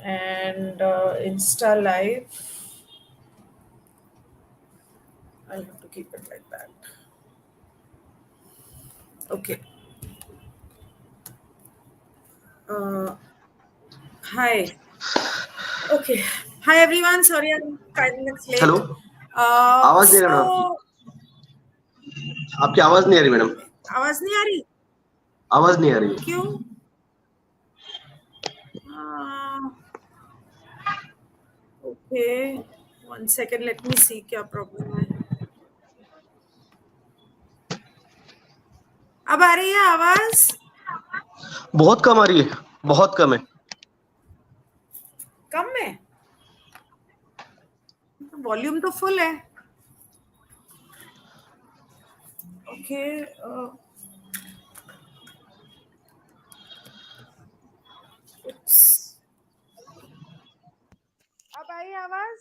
and Insta Live. I'll have to keep it like that. Okay. Hi. Okay. Hi everyone. Sorry, I'm 5 minutes late. Hello, आवाज नहीं आ रहा So आपकी आवाज नहीं आ रही मैडम, आवाज नहीं आ रही? आवाज नहीं आ रही है। क्यों? Okay. 1 second. Let me see क्या प्रॉब्लम है. अब आ रही है आवाज? बहुत कम आ रही है, बहुत कम है। कम है? वॉल्यूम तो फुल है. ओके. अब आई आवाज?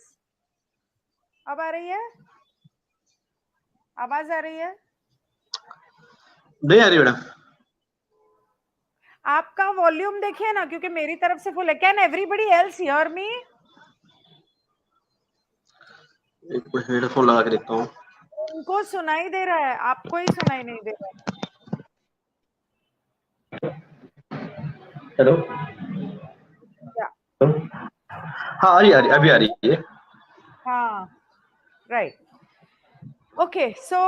अब आ रही है? आवाज आ रही है? नहीं आ रही मैडम। आपका वॉल्यूम देखिए ना, क्योंकि मेरी तरफ से फुल है. Can everybody else hear me? एक मिनट हेडफोन लगा के देखता हूँ। उनको सुनाई दे रहा है, आपको ही सुनाई नहीं दे रहा है. हेलो, क्या? हाँ आ रही अभी आ रही है। हाँ, right. Okay, so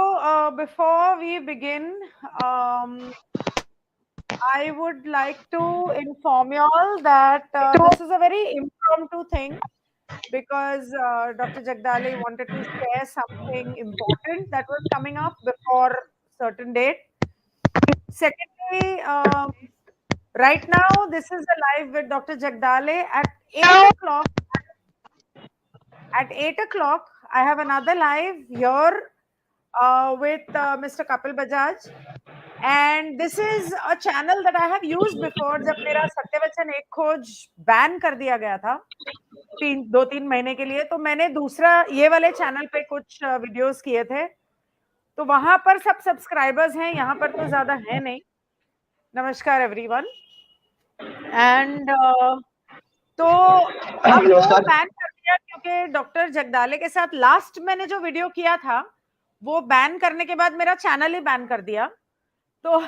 before we begin, I would like to inform you all that this is a very impromptu thing, because Dr. Jagdale wanted to share something important that was coming up before certain date. Secondly, right now this is a live with Dr. Jagdale at 8 o'clock. At 8 o'clock, I have another live here with Mr. Kapil Bajaj. And this is a channel that I have used before. जब मेरा सत्यवचन एक खोज ban कर दिया गया था 2-3 महीने के लिए, तो मैंने दूसरा ये वाले चैनल पे कुछ वीडियोस किए थे. तो वहां पर सब सब्सक्राइबर्स हैं, यहाँ पर तो ज्यादा है नहीं. नमस्कार एवरीवन. एंड तो अब वो बैन कर दिया, क्योंकि डॉक्टर जगदाले के साथ लास्ट मैंने जो वीडियो किया था वो बैन करने के बाद मेरा चैनल ही बैन कर दिया. तो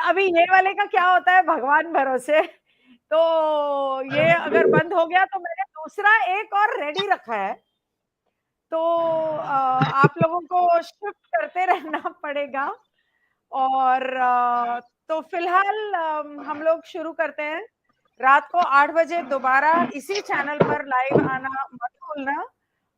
अभी ये वाले का क्या होता है भगवान भरोसे. तो ये अगर बंद हो गया तो मैंने दूसरा एक और रेडी रखा है. तो आप लोगों को शिफ्ट करते रहना पड़ेगा. और तो फिलहाल हम लोग शुरू करते हैं. रात को 8 बजे दोबारा इसी चैनल पर लाइव आना मत भूलना,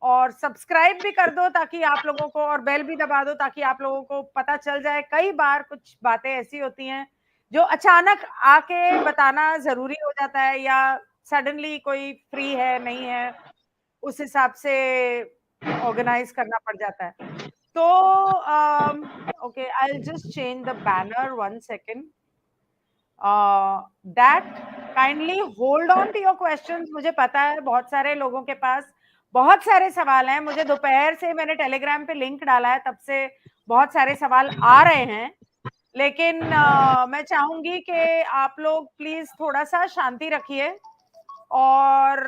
और सब्सक्राइब भी कर दो ताकि आप लोगों को, और बेल भी दबा दो ताकि आप लोगों को पता चल जाए. कई बार कुछ बातें ऐसी होती हैं जो अचानक आके बताना जरूरी हो जाता है, या सडनली कोई फ्री है नहीं है उस हिसाब से ऑर्गेनाइज करना पड़ जाता है. तो okay, I will just change the banner 1 second. That kindly hold on to your questions. मुझे पता है बहुत सारे लोगों के पास बहुत सारे सवाल हैं. मुझे दोपहर से मैंने टेलीग्राम पे लिंक डाला है, तब से बहुत सारे सवाल आ रहे हैं. लेकिन मैं चाहूंगी कि आप लोग प्लीज थोड़ा सा शांति रखिए, और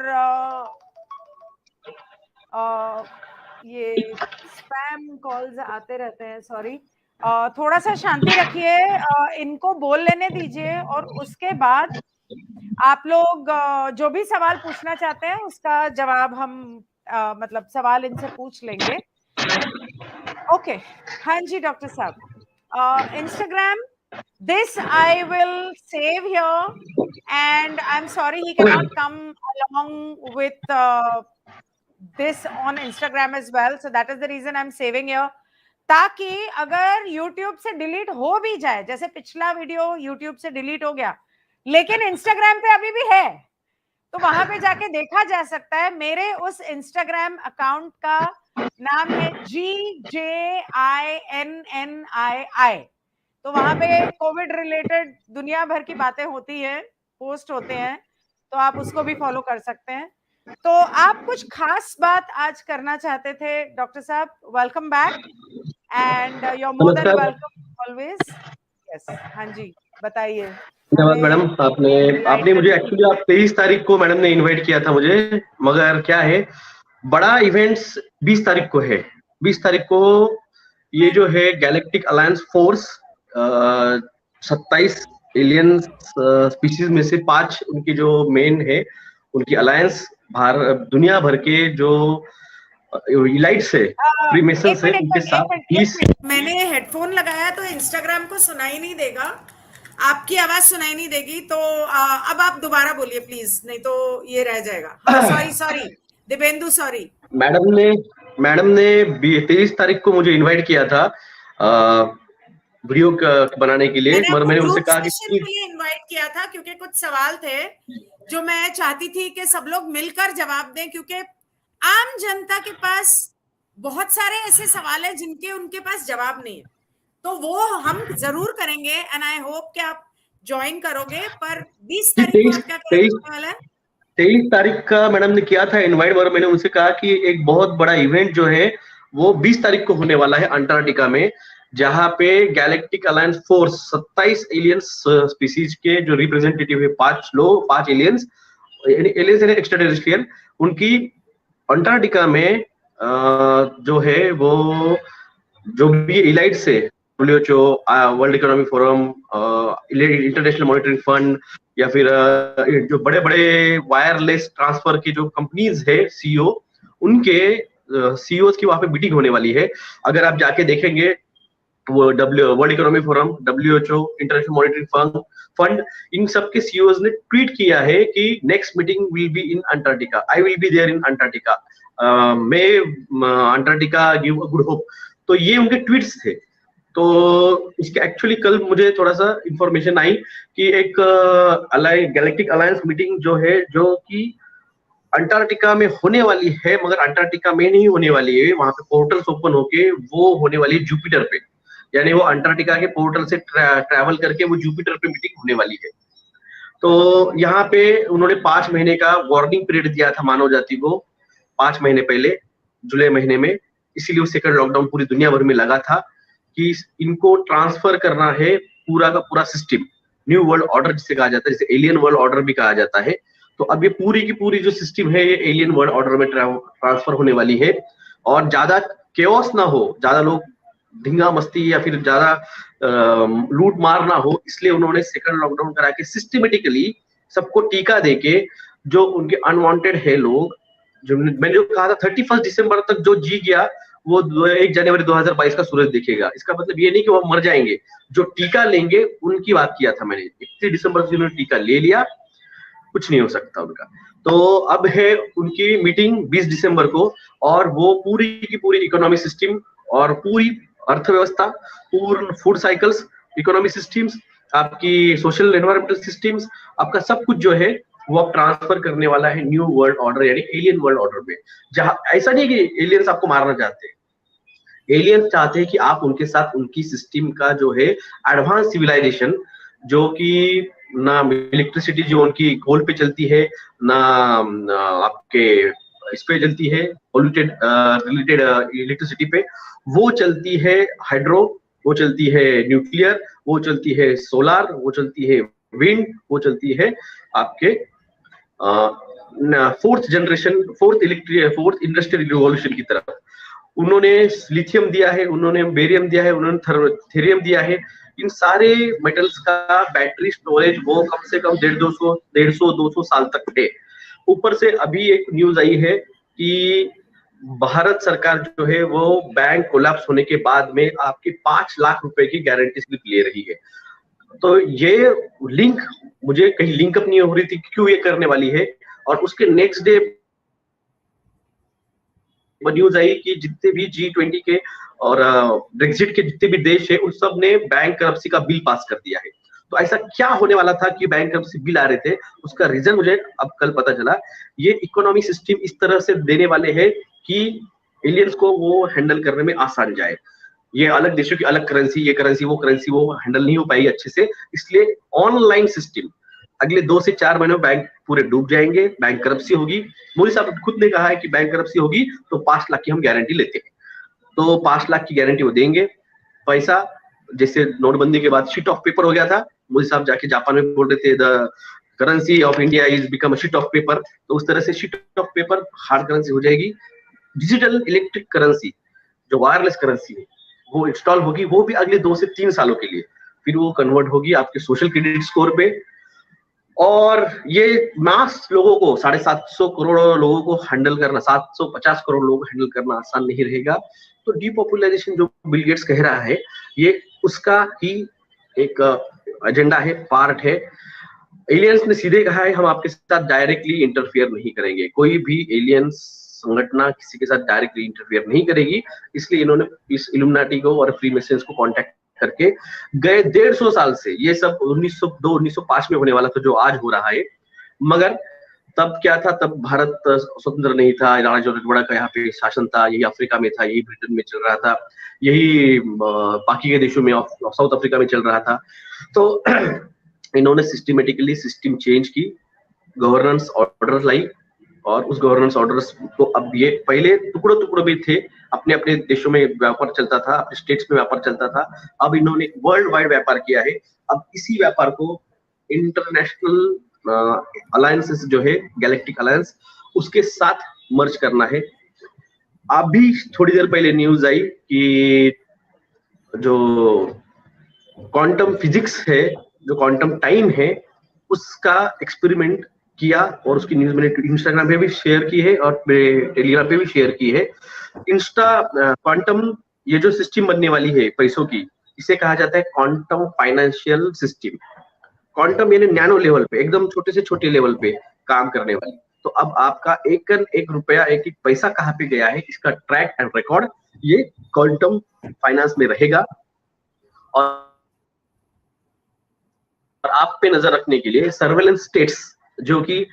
ये स्पैम कॉल्स आते रहते हैं, सॉरी. थोड़ा सा शांति रखिए, इनको बोल लेने दीजिए, और उसके बाद आप लोग जो भी सवाल पूछना चाहते हैं उसका जवाब हम मतलब सवाल इनसे पूछ लेंगे. ओके. हाँ जी डॉक्टर साहब. Instagram, this I will save here, and I'm sorry he cannot come along with this on Instagram as well, so that is the reason I'm saving here. ताकि अगर YouTube से डिलीट हो भी जाए, जैसे पिछला वीडियो YouTube से delete हो गया लेकिन Instagram पे अभी भी है, तो वहां पे जाके देखा जा सकता है. मेरे उस Instagram अकाउंट का नाम है GJINNII. तो वहां पे कोविड रिलेटेड दुनिया भर की बातें होती हैं, पोस्ट होते हैं, तो आप उसको भी फॉलो कर सकते हैं. तो आप कुछ खास बात आज करना चाहते थे डॉक्टर साहब. Welcome back, and you are more than welcome always. Yes. हाँ जी. बताइए। धन्यवाद मैडम। आपने इनवाइट आपने मुझे करने के एक्चुअली लिए। आप 23 तारीख को मैडम ने इनवाइट किया था मुझे, मगर क्या है, बड़ा इवेंट्स 20 तारीख को है। 20 तारीख को ये जो है galactic alliance force, 27 aliens species में से 5 उनकी जो मेन है, उनकी अलायंस दुनिया भर के जो इलाइट्स है, फ्रीमेसन्स है, उनके साथ एक 20। मिनट, मैंने हेडफोन लगाया तो इंस्टाग्राम को सुनाई नहीं देगा, आपकी आवाज सुनाई नहीं देगी, तो अब आप दोबारा बोलिए प्लीज, नहीं तो ये रह जाएगा। हाँ, सॉरी सॉरी दिपेंदु, सॉरी। मैडम ने 23 तारीख को मुझे इनवाइट किया था वीडियो बनाने के लिए, मैंने मगर आपको मैंने उनसे ग्रुप कहा सेशन कि के लिए इनवाइट किया था क्योंकि कुछ सवाल थे जो मैं चाहती थी कि सब लोग मिलकर जवाब दें, क्योंकि आम जनता के पास बहुत सारे ऐसे सवाल हैं जिनके उनके पास जवाब नहीं है, तो वो हम जरूर करेंगे एंड आई होप कि आप ज्वाइन करोगे। पर 20 तारीख को 23 आप क्या तेईस करने वाला है? 23 तारीख का मैडम ने किया था इनवाइट, मगर मैंने उनसे कहा कि एक बहुत बड़ा इवेंट जो है वो 20 तारीख को होने वाला है अंटार्कटिका में, जहां पे galactic alliance force 27 aliens species के जो रिप्रेजेंटेटिव है, 5 एलियंस, एलियंस एक्स्ट्रा टेरेस्ट्रियल, उनकी अंटार्कटिका में जो है वो जो भी इलाइट्स है, WHO, world Economic forum, international Monitoring fund, या फिर जो बड़े बड़े वायरलेस ट्रांसफर की जो कंपनीज है सीईओ, उनके सीईओ की वहां पे मीटिंग होने वाली है। अगर आप जाके देखेंगे वो World Economic Forum, WHO, International Monitoring Fund, इन सब के सीईओज ने ट्वीट किया है कि next meeting will be in Antarctica, I will be there in Antarctica, may Antarctica give a good hope. तो ये उनके ट्वीट्स थे। तो इसके एक्चुअली कल मुझे थोड़ा सा इंफॉर्मेशन आई कि एक गैलेक्टिक अलायंस मीटिंग जो है, जो कि अंटार्कटिका में होने वाली है, मगर अंटार्कटिका में नहीं होने वाली है, वहां पे पोर्टल्स ओपन होके वो होने वाली है जुपिटर पे, यानी वो अंटार्कटिका के पोर्टल से ट्रैवल करके वो जुपिटर पे मीटिंग होने वाली है। तो यहाँ पे उन्होंने 5 महीने का वार्निंग पीरियड दिया था मानव जाति को 5 महीने पहले, जुलाई महीने में। इसीलिए वो सेकंड लॉकडाउन पूरी दुनिया भर में लगा था कि इनको ट्रांसफर करना है पूरा का पूरा सिस्टम, न्यू वर्ल्ड ऑर्डर जिसे कहा जाता है, जिसे एलियन वर्ल्ड ऑर्डर भी कहा जाता है। तो अब ये पूरी की पूरी जो सिस्टम है ये एलियन वर्ल्ड ऑर्डर में ट्रांसफर होने वाली है, और ज्यादा केओस ना हो, ज्यादा लोग ढिंगा मस्ती या फिर ज्यादा लूट मार ना हो, इसलिए उन्होंने सेकंड लॉकडाउन करा के सिस्टमेटिकली सबको टीका देके, जो उनके अनवांटेड है लोग, जो मैंने जो कहा था 31 दिसंबर तक जो जी गया वो 1 जनवरी 2022 का सूरज देखेगा। इसका मतलब ये नहीं कि वो मर जाएंगे, जो टीका लेंगे उनकी बात किया था मैंने। 31 दिसंबर से जिन्होंने टीका ले लिया कुछ नहीं हो सकता उनका। तो अब है उनकी मीटिंग 20 दिसंबर को, और वो पूरी की पूरी इकोनॉमिक सिस्टम और पूरी अर्थव्यवस्था, पूर्ण फूड साइकिल्स, इकोनॉमिक सिस्टम्स, आपकी सोशल एनवायरमेंटल सिस्टम्स, आपका सब कुछ जो है वो अब ट्रांसफर करने वाला है न्यू वर्ल्ड ऑर्डर यानी एलियन वर्ल्ड ऑर्डर में। जहां ऐसा नहीं कि एलियंस आपको मारना चाहते हैं, एलियंस चाहते हैं कि आप उनके साथ उनकी सिस्टम का जो है एडवांस सिविलाइजेशन, जो कि ना इलेक्ट्रिसिटी जो उनकी कोल पे चलती है, ना आपके इस पे चलती है पोल्यूटेड रिलेटेड इलेक्ट्रिसिटी पे, वो चलती है हाइड्रो, वो चलती है न्यूक्लियर, वो चलती है सोलार, वो चलती है विंड, वो चलती है आपके fourth generation, fourth industrial revolution की तरफ। उन्होंने लिथियम दिया है, उन्होंने बेरियम दिया है, उन्होंने थेरियम दिया है। इन सारे मेटल्स का बैटरी स्टोरेज वो कम से कम 150-200 साल तक है। ऊपर से अभी एक न्यूज आई है कि भारत सरकार जो है वो बैंक कोलैप्स होने के बाद में आपके 5 लाख रुपए की गारंटी स्लिप ले रही है। तो ये लिंक मुझे कहीं लिंकअप नहीं हो रही थी क्यों ये करने वाली है, और उसके नेक्स्ट डे न्यूज आई कि जितने भी G20 के और ब्रेक्सिट के जितने भी देश है उन सब ने बैंक करप्सी का बिल पास कर दिया है। तो ऐसा क्या होने वाला था कि बैंक करप्सी बिल आ रहे थे, उसका रीजन मुझे अब कल पता चला। ये इकोनॉमिक सिस्टम इस तरह से देने वाले हैं कि एलियंस को वो हैंडल करने में आसान जाए। ये अलग देशों की अलग करेंसी, ये करेंसी वो हैंडल नहीं हो पाएगी अच्छे से, इसलिए ऑनलाइन सिस्टम अगले 2 से 4 महीनों में बैंक पूरे डूब जाएंगे, बैंक करप्सी होगी। मोदी साहब खुद ने कहा है कि बैंक करप्सी होगी तो 5 लाख की हम गारंटी लेते हैं, तो 5 लाख की गारंटी वो देंगे। पैसा जैसे नोटबंदी के बाद शीट ऑफ पेपर हो गया था, मोदी साहब जाके जापान में बोल रहे थे the currency of India is become a sheet of paper, तो उस तरह से sheet of paper hard currency हो जाएगी। डिजिटल इलेक्ट्रिक करेंसी जो वायरलेस करेंसी है वो इंस्टॉल होगी, वो भी अगले 2 से 3 सालों के लिए, फिर वो कन्वर्ट होगी आपके सोशल क्रेडिट स्कोर पे। और ये मास लोगों को 750 करोड़ लोगों को हैंडल करना, 750 करोड़ लोगों को हैंडल करना आसान नहीं रहेगा। तो डीपॉपुलराइजेशन जो बिल गेट्स कह रहा है ये उसका ही एक एजेंडा है, पार्ट है। एलियंस ने सीधे कहा है हम आपके साथ डायरेक्टली इंटरफियर नहीं करेंगे, कोई भी एलियंस संगठन किसी के साथ डायरेक्टली इंटरफियर नहीं करेगी। इसलिए इन्होंने इस इल्यूमिनाटी को और फ्रीमेसन्स को कांटेक्ट करके गए 150 साल से, ये सब 1902 1905 में होने वाला था जो आज हो रहा है, मगर तब क्या था, तब भारत स्वतंत्र नहीं था, राणा जॉर्ज का यहाँ पे शासन था, यही अफ्रीका में था, यही ब्रिटेन में चल रहा था, यही बाकी के देशों में साउथ अफ्रीका में चल रहा था। तो इन्होंने सिस्टमेटिकली सिस्टम चेंज की, गवर्नेंस ऑर्डर लाई, और उस गवर्नेंस ऑर्डर्स को अब ये पहले टुकड़ों टुकड़ों भी थे, अपने अपने देशों में व्यापार चलता था, अपने स्टेट्स में व्यापार चलता था, अब इन्होंने वर्ल्ड वाइड व्यापार किया है। अब इसी व्यापार को इंटरनेशनल अलायंसेस जो है गैलेक्टिक अलायंस उसके साथ मर्ज करना है। अभी थोड़ी देर पहले न्यूज आई कि जो क्वांटम फिजिक्स है, जो क्वांटम टाइम है, उसका एक्सपेरिमेंट किया, और उसकी न्यूज मैंने इंस्टाग्राम पे भी शेयर की है और टेलीग्राम पे भी शेयर की है। क्वांटम ये जो सिस्टम बनने वाली है पैसों की, इसे कहा जाता है क्वांटम फाइनेंशियल सिस्टम। क्वांटम यानी नैनो लेवल पे, एकदम छोटे से छोटे लेवल पे काम करने वाली। तो अब आपका एक रुपया, एक एक पैसा कहाँ पे गया है, इसका ट्रैक एंड रिकॉर्ड ये क्वांटम फाइनेंस में रहेगा। और आप पे नजर रखने के लिए सर्वेलेंस स्टेट्स जो कि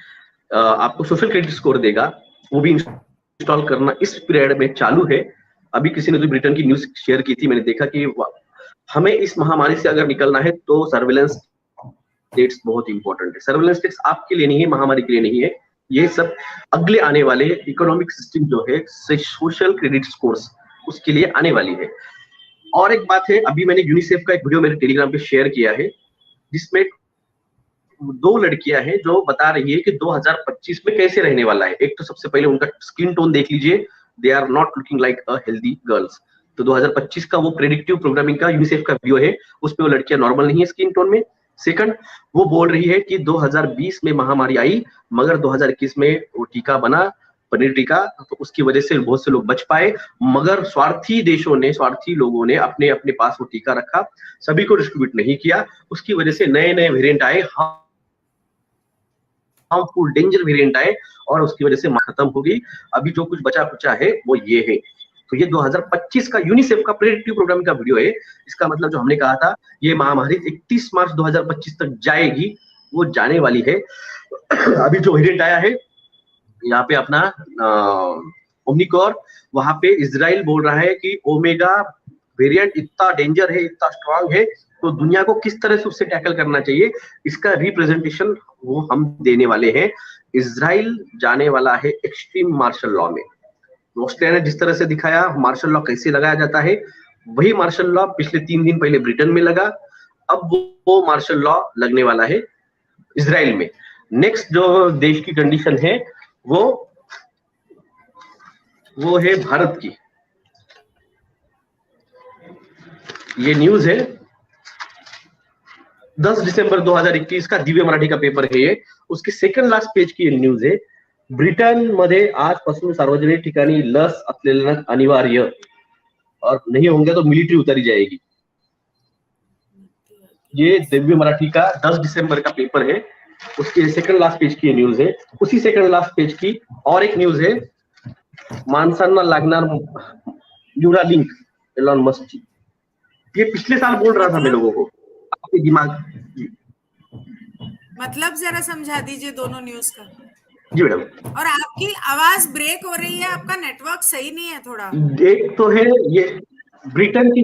आपको सोशल क्रेडिट स्कोर देगा, वो भी इंस्टॉल करना इस पीरियड में चालू है। अभी किसी ने तो ब्रिटेन की न्यूज शेयर की थी, मैंने देखा कि हमें इस महामारी से अगर निकलना है तो सर्वेलेंस स्टेट्स बहुत इंपॉर्टेंट है। सर्वेलेंस स्टेट्स आपके लिए नहीं है, महामारी के लिए नहीं है, ये सब अगले आने वाले इकोनॉमिक सिस्टम जो है सोशल क्रेडिट स्कोर्स, उसके लिए आने वाली है। और एक बात है, अभी मैंने यूनिसेफ का एक वीडियो मेरे टेलीग्राम पे शेयर किया है, जिसमें 2 लड़कियां हैं जो बता रही है कि 2025 में कैसे रहने वाला है। एक तो सबसे पहले उनका स्किन टोन देख लीजिए, they are not looking like a healthy girls. तो 2025 का वो प्रेडिक्टिव प्रोग्रामिंग का यूनिसेफ का वीडियो है, उसमें वो लड़कियां नॉर्मल नहीं है स्किन टोन में। सेकंड, वो बोल रही है कि 2020 में महामारी आई, मगर 2021 में वो टीका बना, पनीर टीका, तो उसकी वजह से बहुत से लोग बच पाए, मगर स्वार्थी देशों ने, स्वार्थी लोगों ने अपने अपने पास वो टीका रखा, सभी को डिस्ट्रीब्यूट नहीं किया। उसकी वजह से नए नए वेरिएंट आए, हार्मफुल डेंजर वेरिएंट आए, और उसकी वजह से खत्म हो गई। अभी जो कुछ बचा कुचा है वो ये है। तो ये 2025 का यूनिसेफ का प्रेडिक्टिव प्रोग्राम का वीडियो है। इसका मतलब जो हमने कहा था ये महामारी 31 मार्च 2025 तक जाएगी, वो जाने वाली है। अभी जो वेरिएंट आया है यहाँ पे अपना ओमिक्रॉन, वहां पे इजराइल बोल रहा है कि ओमेगा वेरिएंट इतना डेंजर है, इतना स्ट्रांग है, तो दुनिया को किस तरह से उससे टैकल करना चाहिए, इसका रिप्रेजेंटेशन वो हम देने वाले हैं। इजराइल जाने वाला है एक्सट्रीम मार्शल लॉ में। ऑस्ट्रेलिया ने जिस तरह से दिखाया मार्शल लॉ कैसे लगाया जाता है, वही मार्शल लॉ पिछले 3 दिन पहले ब्रिटेन में लगा, अब वो मार्शल लॉ लगने वाला है इजराइल में। नेक्स्ट जो देश की कंडीशन है वो है भारत की। ये न्यूज है 10 दिसंबर 2021 का दिव्य मराठी का पेपर है ये, उसके सेकंड लास्ट पेज की न्यूज है। ब्रिटन मध्ये आजपासून सार्वजनिक ठिकाणी लस असलेल्यांना अनिवार्य, और नहीं होंगे तो मिलिट्री उतारी जाएगी। ये दिव्य मराठी का 10 दिसंबर का पेपर है, उसके सेकंड लास्ट पेज की न्यूज है। उसी सेकंड लास्ट पेज की और एक न्यूज है, माणसांना लागणार न्यूरालिंक, एलॉन मस्क की। ये पिछले साल बोल रहा था मैं लोगों को, आपके दिमाग मतलब जरा समझा दीजिए दोनों न्यूज का। जी मैडम। और आपकी आवाज ब्रेक हो रही है, आपका नेटवर्क सही नहीं है थोड़ा। एक तो है ये ब्रिटेन की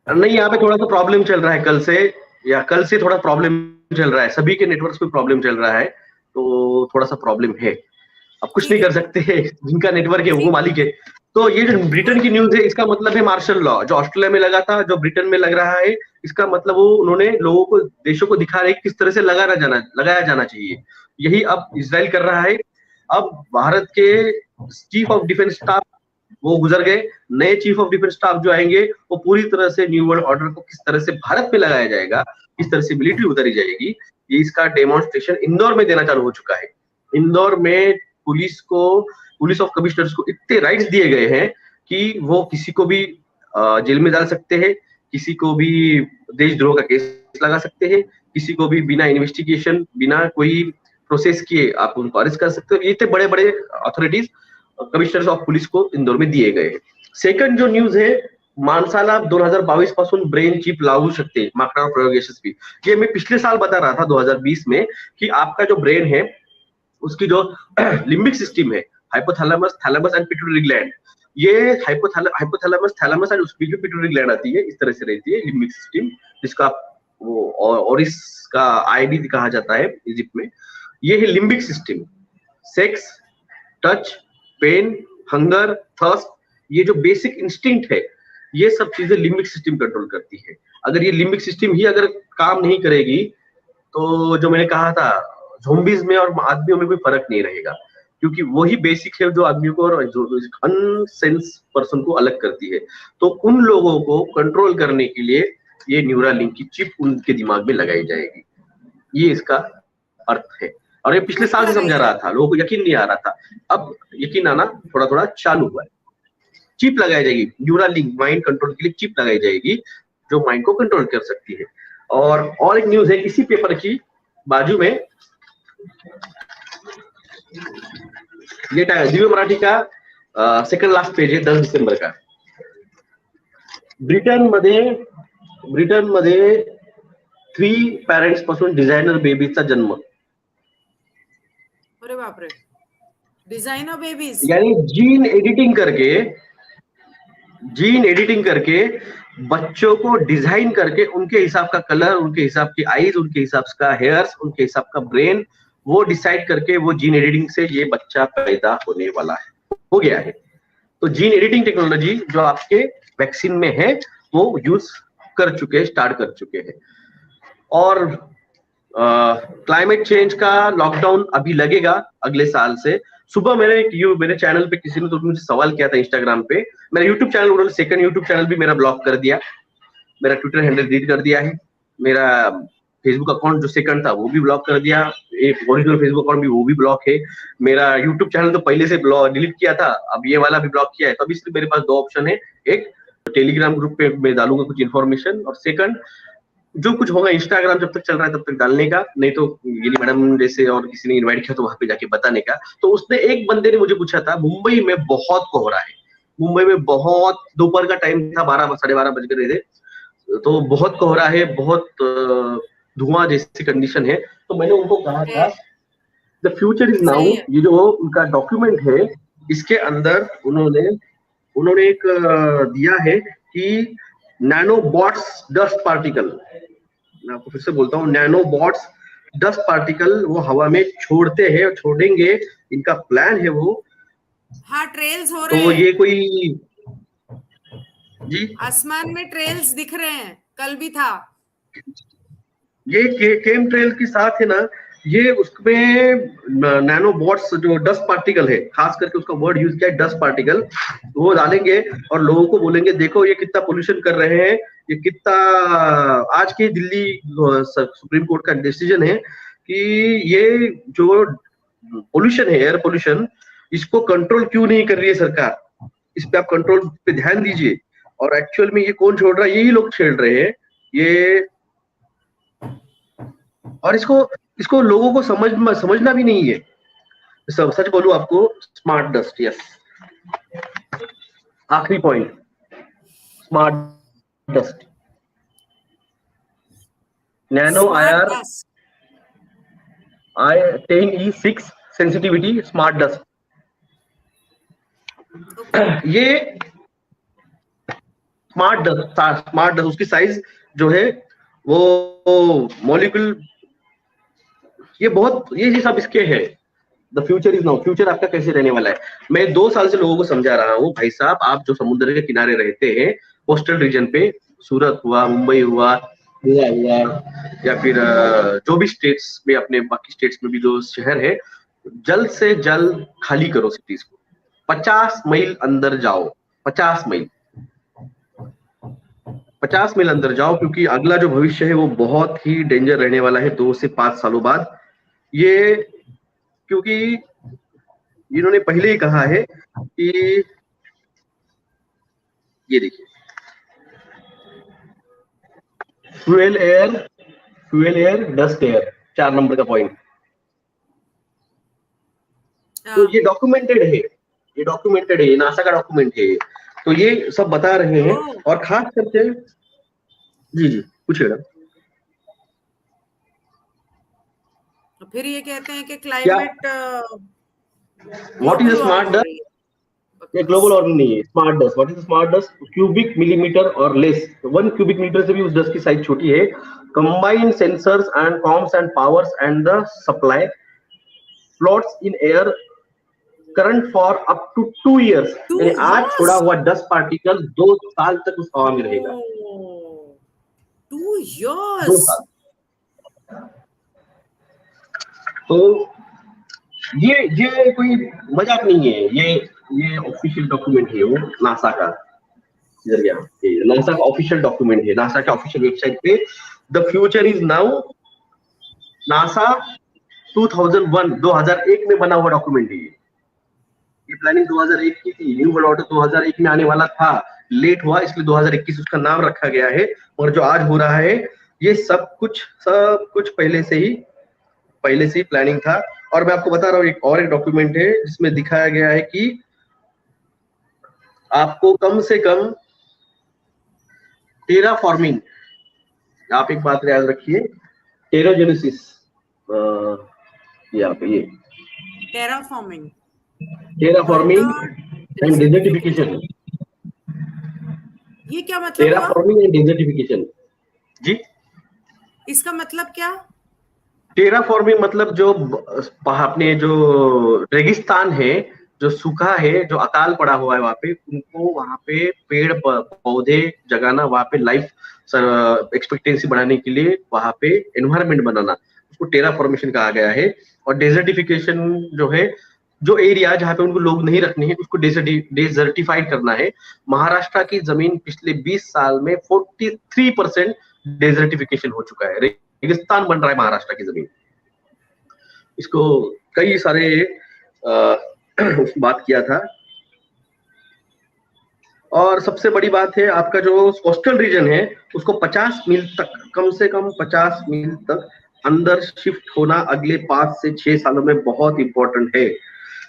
नहीं, यहाँ पे थोड़ा सा प्रॉब्लम चल रहा है कल से थोड़ा प्रॉब्लम चल रहा है, सभी के नेटवर्क पे प्रॉब्लम चल रहा है, तो थोड़ा सा प्रॉब्लम है। अब कुछ नहीं कर सकते, जिनका नेटवर्क है वो मालिक है। तो ये जो ब्रिटेन की न्यूज है, इसका मतलब है मार्शल लॉ जो ऑस्ट्रेलिया में लगा था, जो ब्रिटेन में लग रहा है, इसका मतलब वो उन्होंने लोगों को, देशों को दिखा रहे हैं किस तरह से लगाया जाना चाहिए। यही अब इजराइल कर रहा है। अब भारत के चीफ ऑफ डिफेंस स्टाफ वो गुजर गए, नए चीफ ऑफ डिफेंस स्टाफ जो आएंगे वो पूरी तरह से न्यू वर्ल्ड ऑर्डर को किस तरह से भारत में लगाया जाएगा, किस तरह से मिलिट्री उतारी जाएगी, ये इसका डेमोन्स्ट्रेशन इंदौर में देना चालू हो चुका है। इंदौर में पुलिस ऑफ कमिश्नर्स को इतने राइट्स दिए गए हैं कि वो किसी को भी जेल में डाल सकते हैं, किसी को भी देशद्रोह का केस लगा सकते हैं, किसी को भी बिना इन्वेस्टिगेशन, बिना कोई प्रोसेस किए आप उनको अरेस्ट कर सकते हो। ये इतने बड़े बड़े अथॉरिटीज कमिश्नर्स ऑफ पुलिस को इंदौर में दिए गए हैं। सेकंड जो न्यूज है, माणसाला 2022 पासून ब्रेन चिप लागू शकते, माकडावर प्रयोग यशस्वी। ये मैं पिछले साल बता रहा था 2020 में कि आपका जो ब्रेन है उसकी जो लिम्बिक सिस्टम है, hypothalamus, thalamus and pituitary gland, ये हाइपोथैलेमस, थैलेमस एंड उसकी जो पिट्यूटरी ग्लैंड आती है, इस तरह से रहती है लिम्बिक सिस्टम, जिसका वो ऑरिस का आईडी कहा जाता है इजिप्ट में। ये है limbic system. Sex, touch, pain, hunger, thirst, ये जो बेसिक इंस्टिंक्ट है, ये सब चीजें लिम्बिक सिस्टम कंट्रोल करती है। अगर ये लिम्बिक सिस्टम ही अगर काम नहीं करेगी तो जो मैंने कहा था, ज़ॉम्बीज में और आदमियों में कोई फर्क नहीं रहेगा, क्योंकि वही बेसिक है जो आदमियों को और अनसेंस पर्सन को अलग करती है। तो उन लोगों को कंट्रोल करने के लिए ये न्यूरालिंक की चिप उनके दिमाग में लगाई जाएगी, ये इसका अर्थ है। और ये पिछले साल से समझा रहा था, लोगों को यकीन नहीं आ रहा था, अब यकीन आना थोड़ा थोड़ा चालू हुआ है। चिप लगाई जाएगी, न्यूरालिंक माइंड कंट्रोल के लिए चिप लगाई जाएगी जो माइंड को कंट्रोल कर सकती है। और एक न्यूज है इसी पेपर की बाजू में, ये दिव्य मराठी का सेकंड लास्ट पेज है, 10 डिसेंबर का। ब्रिटन मध्ये 3 पेरेंट्स पासून डिझायनर बेबीचा जन्म। अरे बाप रे, डिजाइनर बेबीज, यानी जीन एडिटिंग करके बच्चों को डिजाइन करके उनके हिसाब का कलर, उनके हिसाब की आईज, उनके हिसाब का हेयर्स, उनके हिसाब का ब्रेन, वो डिसाइड करके वो जीन एडिटिंग से ये बच्चा पैदा होने वाला है, हो गया है। तो जीन एडिटिंग टेक्नोलॉजी जो आपके वैक्सीन में है वो यूज स्टार्ट कर चुके हैं। और क्लाइमेट चेंज का लॉकडाउन अभी लगेगा अगले साल से। सुबह मेरे चैनल पे किसी ने तो मुझे सवाल किया था इंस्टाग्राम पे, मेरा यूट्यूब चैनल, उन्होंने सेकंड यूट्यूब चैनल भी मेरा ब्लॉक कर दिया, मेरा ट्विटर हैंडल डिलीट कर दिया है, मेरा फेसबुक अकाउंट जो सेकंड था वो भी ब्लॉक कर दिया, एक ओरिजिनल फेसबुक अकाउंट भी वो भी ब्लॉक है, मेरा यूट्यूब चैनल तो पहले से डिलीट किया था, अब ये वाला भी ब्लॉक किया है। तो अभी सिर्फ मेरे पास 2 ऑप्शन है, एक टेलीग्राम ग्रुप पे मैं डालूंगा कुछ इन्फॉर्मेशन, और सेकंड जो कुछ होगा इंस्टाग्राम जब तक चल रहा है तब तक डालने का, नहीं तो गिली मैडम जैसे और किसी ने इनवाइट किया तो वहां पे जाके बताने का। तो उसने, एक बंदे ने मुझे पूछा था, मुंबई में बहुत कोहरा है, मुंबई में बहुत, दोपहर का टाइम था, 12-12:30 बज गए थे, तो बहुत कोहरा है, बहुत धुआं जैसी कंडीशन है। तो मैंने उनको कहा था द फ्यूचर इज नाउ, ये जो उनका डॉक्यूमेंट है इसके अंदर उन्होंने एक दिया है कि नैनोबॉट्स डस्ट पार्टिकल, मैं आपको फिर से बोलता हूँ, नैनोबॉट्स डस्ट पार्टिकल वो हवा में छोड़ते हैं, छोड़ेंगे, इनका प्लान है वो। हाँ, ट्रेल्स हो रहे तो हैं, ये कोई जी आसमान में ट्रेल्स दिख रहे हैं, कल भी था। ये केम ट्रेल के साथ है ना, ये उसमें नैनोबॉट्स जो डस्ट पार्टिकल है, खास करके उसका वर्ड यूज किया है डस्ट पार्टिकल, वो डालेंगे और लोगों को बोलेंगे देखो ये कितना पोल्यूशन कर रहे हैं, ये कितना। आज की दिल्ली सुप्रीम कोर्ट का डिसीजन है कि ये जो पोल्यूशन है, एयर पोल्यूशन, इसको कंट्रोल क्यों नहीं कर रही है सरकार, इस पे आप कंट्रोल पे ध्यान दीजिए। और एक्चुअल में ये कौन छोड़ रहा है, यही लोग छेड़ रहे हैं ये। और इसको लोगों को समझना भी नहीं है। सच बोलूं आपको, स्मार्ट डस्ट, यस, आखिरी point, smart dust, nano I10E6 sensitivity smart dust. ये स्मार्ट डस्ट उसकी साइज जो है वो मॉलिक्यूल, ये सब इसके है, the future is now, future आपका कैसे रहने वाला है। मैं 2 साल से लोगों को समझा रहा हूँ, भाई साहब आप जो समुद्र के किनारे रहते हैं कोस्टल रीजन पे, सूरत हुआ, मुंबई हुआ, गोवा हुआ, या फिर जो भी स्टेट्स में, अपने बाकी स्टेट्स में भी जो शहर है, जल्द से जल्द खाली करो सिटीज को। 50 मील अंदर जाओ, 50 मील, 50 मील अंदर जाओ, क्योंकि अगला जो भविष्य है वो बहुत ही डेंजर रहने वाला है 2 से 5 सालों बाद। ये क्योंकि इन्होंने पहले ही कहा है कि ये देखिए, fuel air dust air, 4 number का पॉइंट। तो ये डॉक्यूमेंटेड है, ये डॉक्यूमेंटेड है, नासा का डॉक्यूमेंट है। तो ये सब बता रहे हैं, और खास करके जी जी पूछिए मैडम। फिर ये कहते हैं कि climate what is smart dust? ये ग्लोबल वार्मिंग नहीं है, smart dust. What is smart dust? Cubic millimetre और लेस, 1 क्यूबिक मीटर से भी उस डस्ट की साइज छोटी है। Combined sensors and comms and powers and the supply floats in air current for up to 2 years. यानी आज छोड़ा हुआ डस्ट पार्टिकल 2 साल तक उस हवा में रहेगा। 2 years। तो ये कोई मजाक नहीं है, ये ऑफिशियल डॉक्यूमेंट है, वो नासा का जरिया, नासा का ऑफिशियल डॉक्यूमेंट है, नासा के ऑफिशियल वेबसाइट पे the future is now. NASA 2001 में बना हुआ डॉक्यूमेंट है। ये प्लानिंग 2001 की थी, न्यू वर्ल्ड ऑर्डर 2001 में आने वाला था, लेट हुआ इसलिए 2021 उसका नाम रखा गया है। और जो आज हो रहा है ये सब कुछ पहले से ही प्लानिंग था। और मैं आपको बता रहा हूँ, एक डॉक्यूमेंट है जिसमें दिखाया गया है कि आपको कम से कम टेराफॉर्मिंग, आप एक बात याद रखिए, टेराजेनेसिस, यहाँ पे ये टेराफॉर्मिंग एंड डेजर्टिफिकेशन। ये क्या मतलब? टेराफॉर्मिंग एंड डेजर्टिफिकेशन जी, इसका मतलब क्या? टेराफॉर्मिंग मतलब जो अपने जो रेगिस्तान है, जो सूखा है, जो अकाल पड़ा हुआ है वहां पे, उनको वहां पे पेड़ पौधे जगाना, वहां पे लाइफ एक्सपेक्टेंसी बढ़ाने के लिए वहां पे एनवायरनमेंट बनाना, उसको टेराफॉर्मेशन कहा गया है। और डेजर्टिफिकेशन जो है, जो एरिया जहाँ पे उनको लोग नहीं रखने हैं उसको डेजर्टिफाइड करना है। महाराष्ट्र की जमीन पिछले 20 साल में 43% डेजर्टिफिकेशन हो चुका है, रेगिस्तान बन रहा है महाराष्ट्र की जमीन। इसको कई सारे बात किया था। और सबसे बड़ी बात है, आपका जो कोस्टल रीजन है उसको 50 मील तक, कम से कम 50 मील तक अंदर शिफ्ट होना अगले 5 से 6 सालों में बहुत इंपॉर्टेंट है।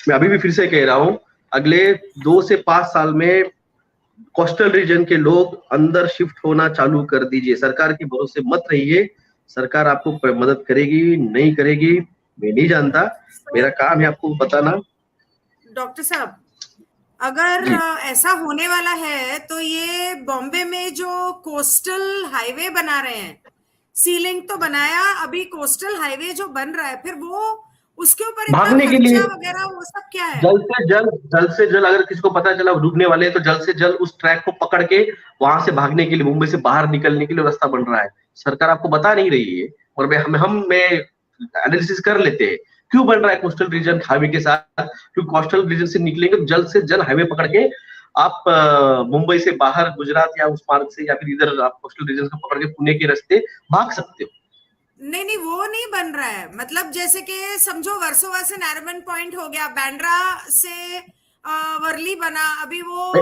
मैं अभी भी फिर से कह रहा हूं, अगले 2 से 5 साल में कोस्टल रीजन के लोग अंदर शिफ्ट होना चालू कर दीजिए। सरकार के भरोसे मत रहिए, सरकार आपको मदद करेगी नहीं करेगी मैं नहीं जानता, मेरा काम है आपको बताना। डॉक्टर साहब, अगर ऐसा होने वाला है तो ये बॉम्बे में जो कोस्टल हाईवे बना रहे हैं, सी लिंक तो बनाया, अभी कोस्टल हाईवे जो बन रहा है, फिर वो उसके ऊपर भागने के लिए वगैरह वो सब क्या है? जल्द से जल्द अगर किसी को पता चला डूबने वाले हैं तो जल्द से जल्द उस ट्रैक को पकड़ के वहां से भागने के लिए, मुंबई से बाहर निकलने के लिए रास्ता बन रहा है। सरकार आपको बता नहीं रही है, और हम एनालिसिस कर लेते हैं क्यों बन रहा है कोस्टल रीजन हाईवे के साथ। क्योंकि कोस्टल रीजन से निकलेंगे तो जल्द से जल्द हाईवे पकड़ के आप मुंबई से बाहर गुजरात या उस मार्ग से, या फिर इधर आप कोस्टल रीजन को पकड़ के पुणे के रास्ते भाग सकते हो। नहीं, वो नहीं बन रहा है। मतलब जैसे कि समझो वर्सोवा से नारिमन पॉइंट हो गया, बैंड्रा से वर्ली बना, अभी वो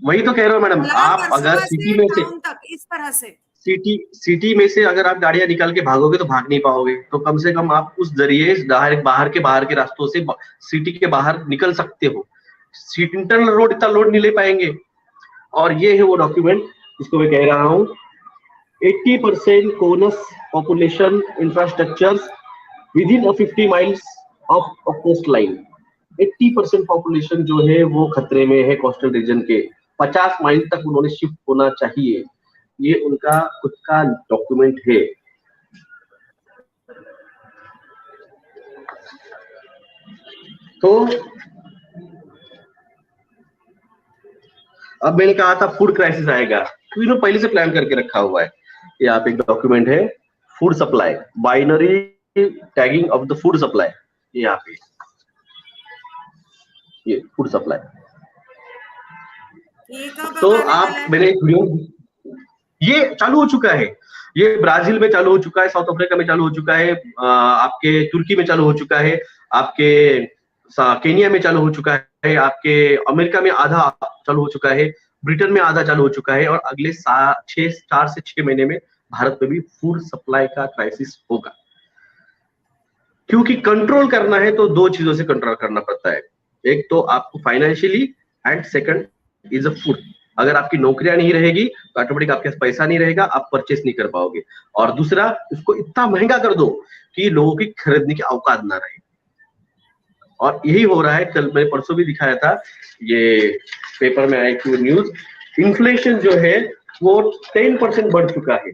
वही तो कह रहा हूँ मैडम। आप अगर सिटी में से तक इस तरह से सिटी में से अगर आप गाड़ियां निकाल के भागोगे तो भाग नहीं पाओगे, तो कम से कम आप उस जरिए बाहर के रास्तों से सिटी के बाहर निकल सकते हो। इंटरनल रोड इतना लोड नहीं ले पाएंगे। और ये है वो डॉक्यूमेंट जिसको मैं कह रहा हूँ, 80% कोनस population infrastructure within 50 miles of coastline. 80% population जो है वो खतरे में है कोस्टल रीजन के, 50 माइल तक उन्होंने शिफ्ट होना चाहिए। ये उनका खुद का डॉक्यूमेंट है। तो अब मैंने कहा था फूड क्राइसिस आएगा, तो इन्होंने पहले से प्लान करके रखा हुआ है। यहाँ पे एक डॉक्यूमेंट है, food supply, binary tagging of the food supply, यहाँ पे ये फूड सप्लाई। तो आप मैंने एक वीडियो, ये चालू हो चुका है, ये ब्राजील में चालू हो चुका है, साउथ अफ्रीका में चालू हो चुका है, आपके तुर्की में चालू हो चुका है, आपके केनिया में चालू हो चुका है, आपके अमेरिका में आधा चालू हो चुका है, ब्रिटेन में आधा चालू हो चुका है, और अगले 4 से 6 महीने में भारत में भी फूड सप्लाई का क्राइसिस होगा। क्योंकि कंट्रोल करना है तो 2 चीजों से कंट्रोल करना पड़ता है, एक तो आपको financially and second is a food. अगर आपकी नौकरियां नहीं रहेगी तो ऑटोमेटिक आपके पास पैसा नहीं रहेगा, आप परचेस नहीं कर पाओगे, और दूसरा उसको इतना महंगा कर दो कि लोगों की खरीदने की औकात ना रहे। और यही हो रहा है। कल मैंने परसों भी दिखाया था, ये पेपर में आई थी न्यूज, इन्फ्लेशन जो है वो 10% बढ़ चुका है।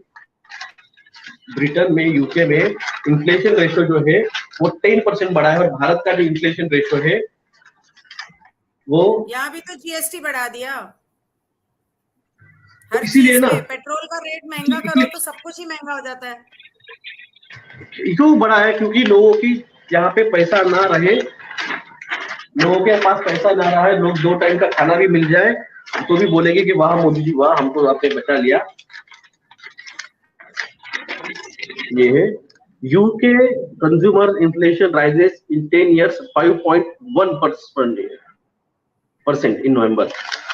ब्रिटेन में, यूके में इन्फ्लेशन रेशो जो है वो 10% बढ़ा है, और भारत का जो इन्फ्लेशन रेशो है वो, यहाँ भी तो जीएसटी बढ़ा दिया, तो हर इसीलिए चीज ना पे पेट्रोल का रेट महंगा करो तो सब कुछ ही महंगा हो जाता है। क्यों बढ़ा है? क्योंकि लोगों की यहाँ पे पैसा ना रहे, लोगों के पास पैसा ना रहा है, लोग 2 टाइम का खाना भी मिल जाए तो भी बोलेंगे कि वाह मोदी जी वाह, हमको आपने बचा लिया। ये है UK consumer inflation rises in 10 years 5.1% इन नवंबर।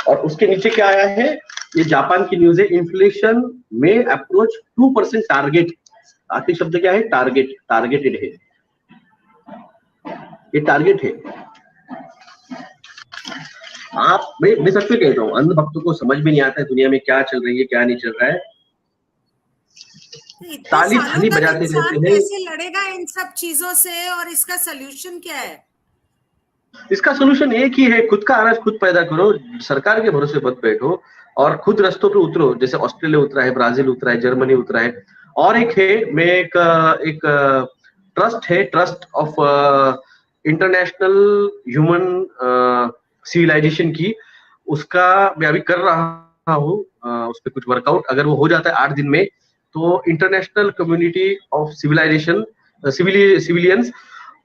और उसके नीचे क्या आया है, ये जापान की न्यूज है, इन्फ्लेशन में अप्रोच 2% टारगेट। आखिरी शब्द क्या है? टारगेट, टारगेटेड है, ये टारगेट है। आप, मैं सच में कहता हूँ, अंध भक्तों को समझ में नहीं आता है दुनिया में क्या चल रही है क्या नहीं चल रहा है। ताली थाली बजाते रहते हैं। कैसे लड़ेगा इन सब चीजों से, और इसका सोल्यूशन क्या है? इसका सोल्यूशन एक ही है, खुद का अनाज खुद पैदा करो, सरकार के भरोसे मत बैठो, और खुद रास्तों पे उतरो। जैसे ऑस्ट्रेलिया उतरा है, ब्राजील उतरा है, जर्मनी उतरा है। और एक है, मैं एक ट्रस्ट है, trust of international human civilisation की, उसका मैं अभी कर रहा हूँ उस पर कुछ वर्कआउट। अगर वो हो जाता है 8 दिन में, तो international community of civilisation civilians,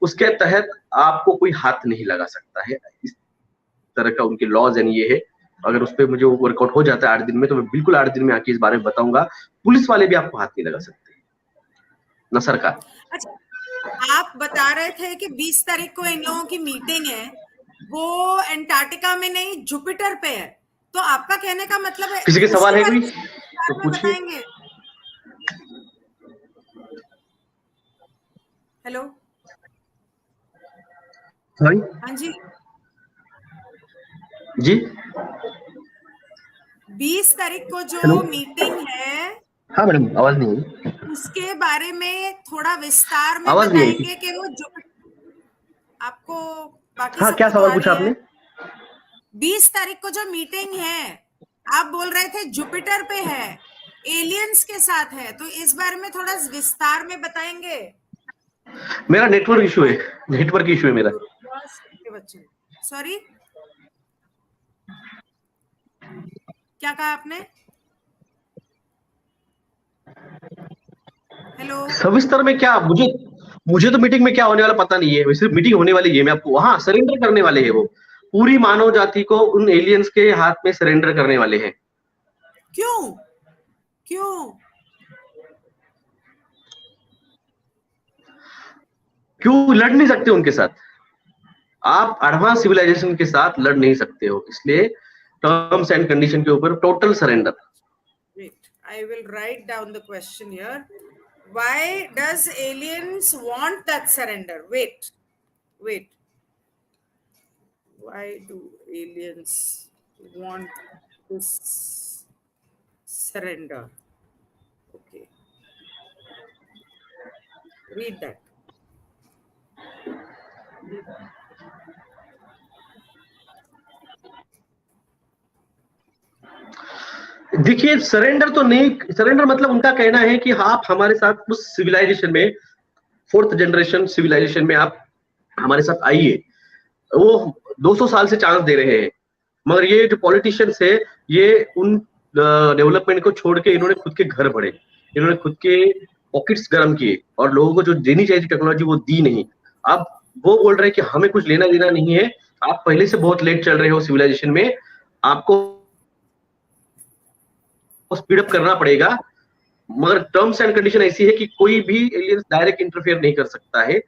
उसके तहत आपको कोई हाथ नहीं लगा सकता है। इस तरह का उनके लॉज एंड ये है। अगर उस पर मुझे वर्कआउट हो जाता है 8 दिन में, तो मैं बिल्कुल 8 दिन में आके इस बारे में बताऊंगा। पुलिस वाले भी आपको हाथ नहीं लगा सकते, न सरकार। अच्छा, आप बता रहे थे कि 20 तारीख को इन लोगों की मीटिंग है, वो एंटार्क्टिका में नहीं जुपिटर पे है, तो आपका कहने का मतलब है किसी के सवाल है कोई तो पूछिए। बताएंगे। हेलो, हाँ जी जी, 20 तारीख को जो हेलो, मीटिंग है, हाँ मैडम, आवाज नहीं आई, उसके बारे में थोड़ा विस्तार में आवाज नहीं आई बताएंगे कि वो आपको बाकी हाँ, सब क्या तो सवाल आ पूछा रही है। आपने? 20 तारीख को जो मीटिंग है, आप बोल रहे थे जुपिटर पे है, एलियंस के साथ है, तो इस बारे में थोड़ा विस्तार में बताएंगे। मेरा नेटवर्क इशू है, नेटवर्क इशू है मेरा। बच्चे, सॉरी, क्या कहा आपने? हेलो, सविस्तर में क्या, मुझे तो मीटिंग में क्या होने वाला पता नहीं है। वैसे मीटिंग होने वाली है, मैं आपको, हाँ, सरेंडर करने वाले हैं वो, पूरी मानव जाति को उन एलियंस के हाथ में सरेंडर करने वाले हैं। क्यों क्यों? क्यों लड़ नहीं सकते उनके साथ? आप एडवांस सिविलाइजेशन के साथ लड़ नहीं सकते हो, इसलिए टर्म्स एंड कंडीशन के ऊपर total surrender. Wait, I will write down the question here. Why does aliens want that surrender? Wait. Why do aliens want this surrender? Okay. Read that. देखिए, सरेंडर तो नहीं, सरेंडर मतलब उनका कहना है कि आप हमारे साथ उस सिविलाइजेशन में, 4th जनरेशन सिविलाइजेशन में आप हमारे साथ आइए, वो 200 साल से चांस दे रहे हैं, मगर ये जो पॉलिटिशियंस है ये उन डेवलपमेंट को छोड़ के इन्होंने खुद के घर भरे, इन्होंने खुद के पॉकेट्स गर्म किए और लोगों को जो देनी चाहिए टेक्नोलॉजी वो दी नहीं। अब वो बोल रहे हैं कि हमें कुछ लेना देना नहीं है, आप पहले से बहुत लेट चल रहे हो सिविलाइजेशन में, आपको स्पीड अप करना पड़ेगा। मगर टर्म्स एंड कंडीशन ऐसी है कि कोई भी एलियंस डायरेक्ट इंटरफेयर नहीं कर सकता है।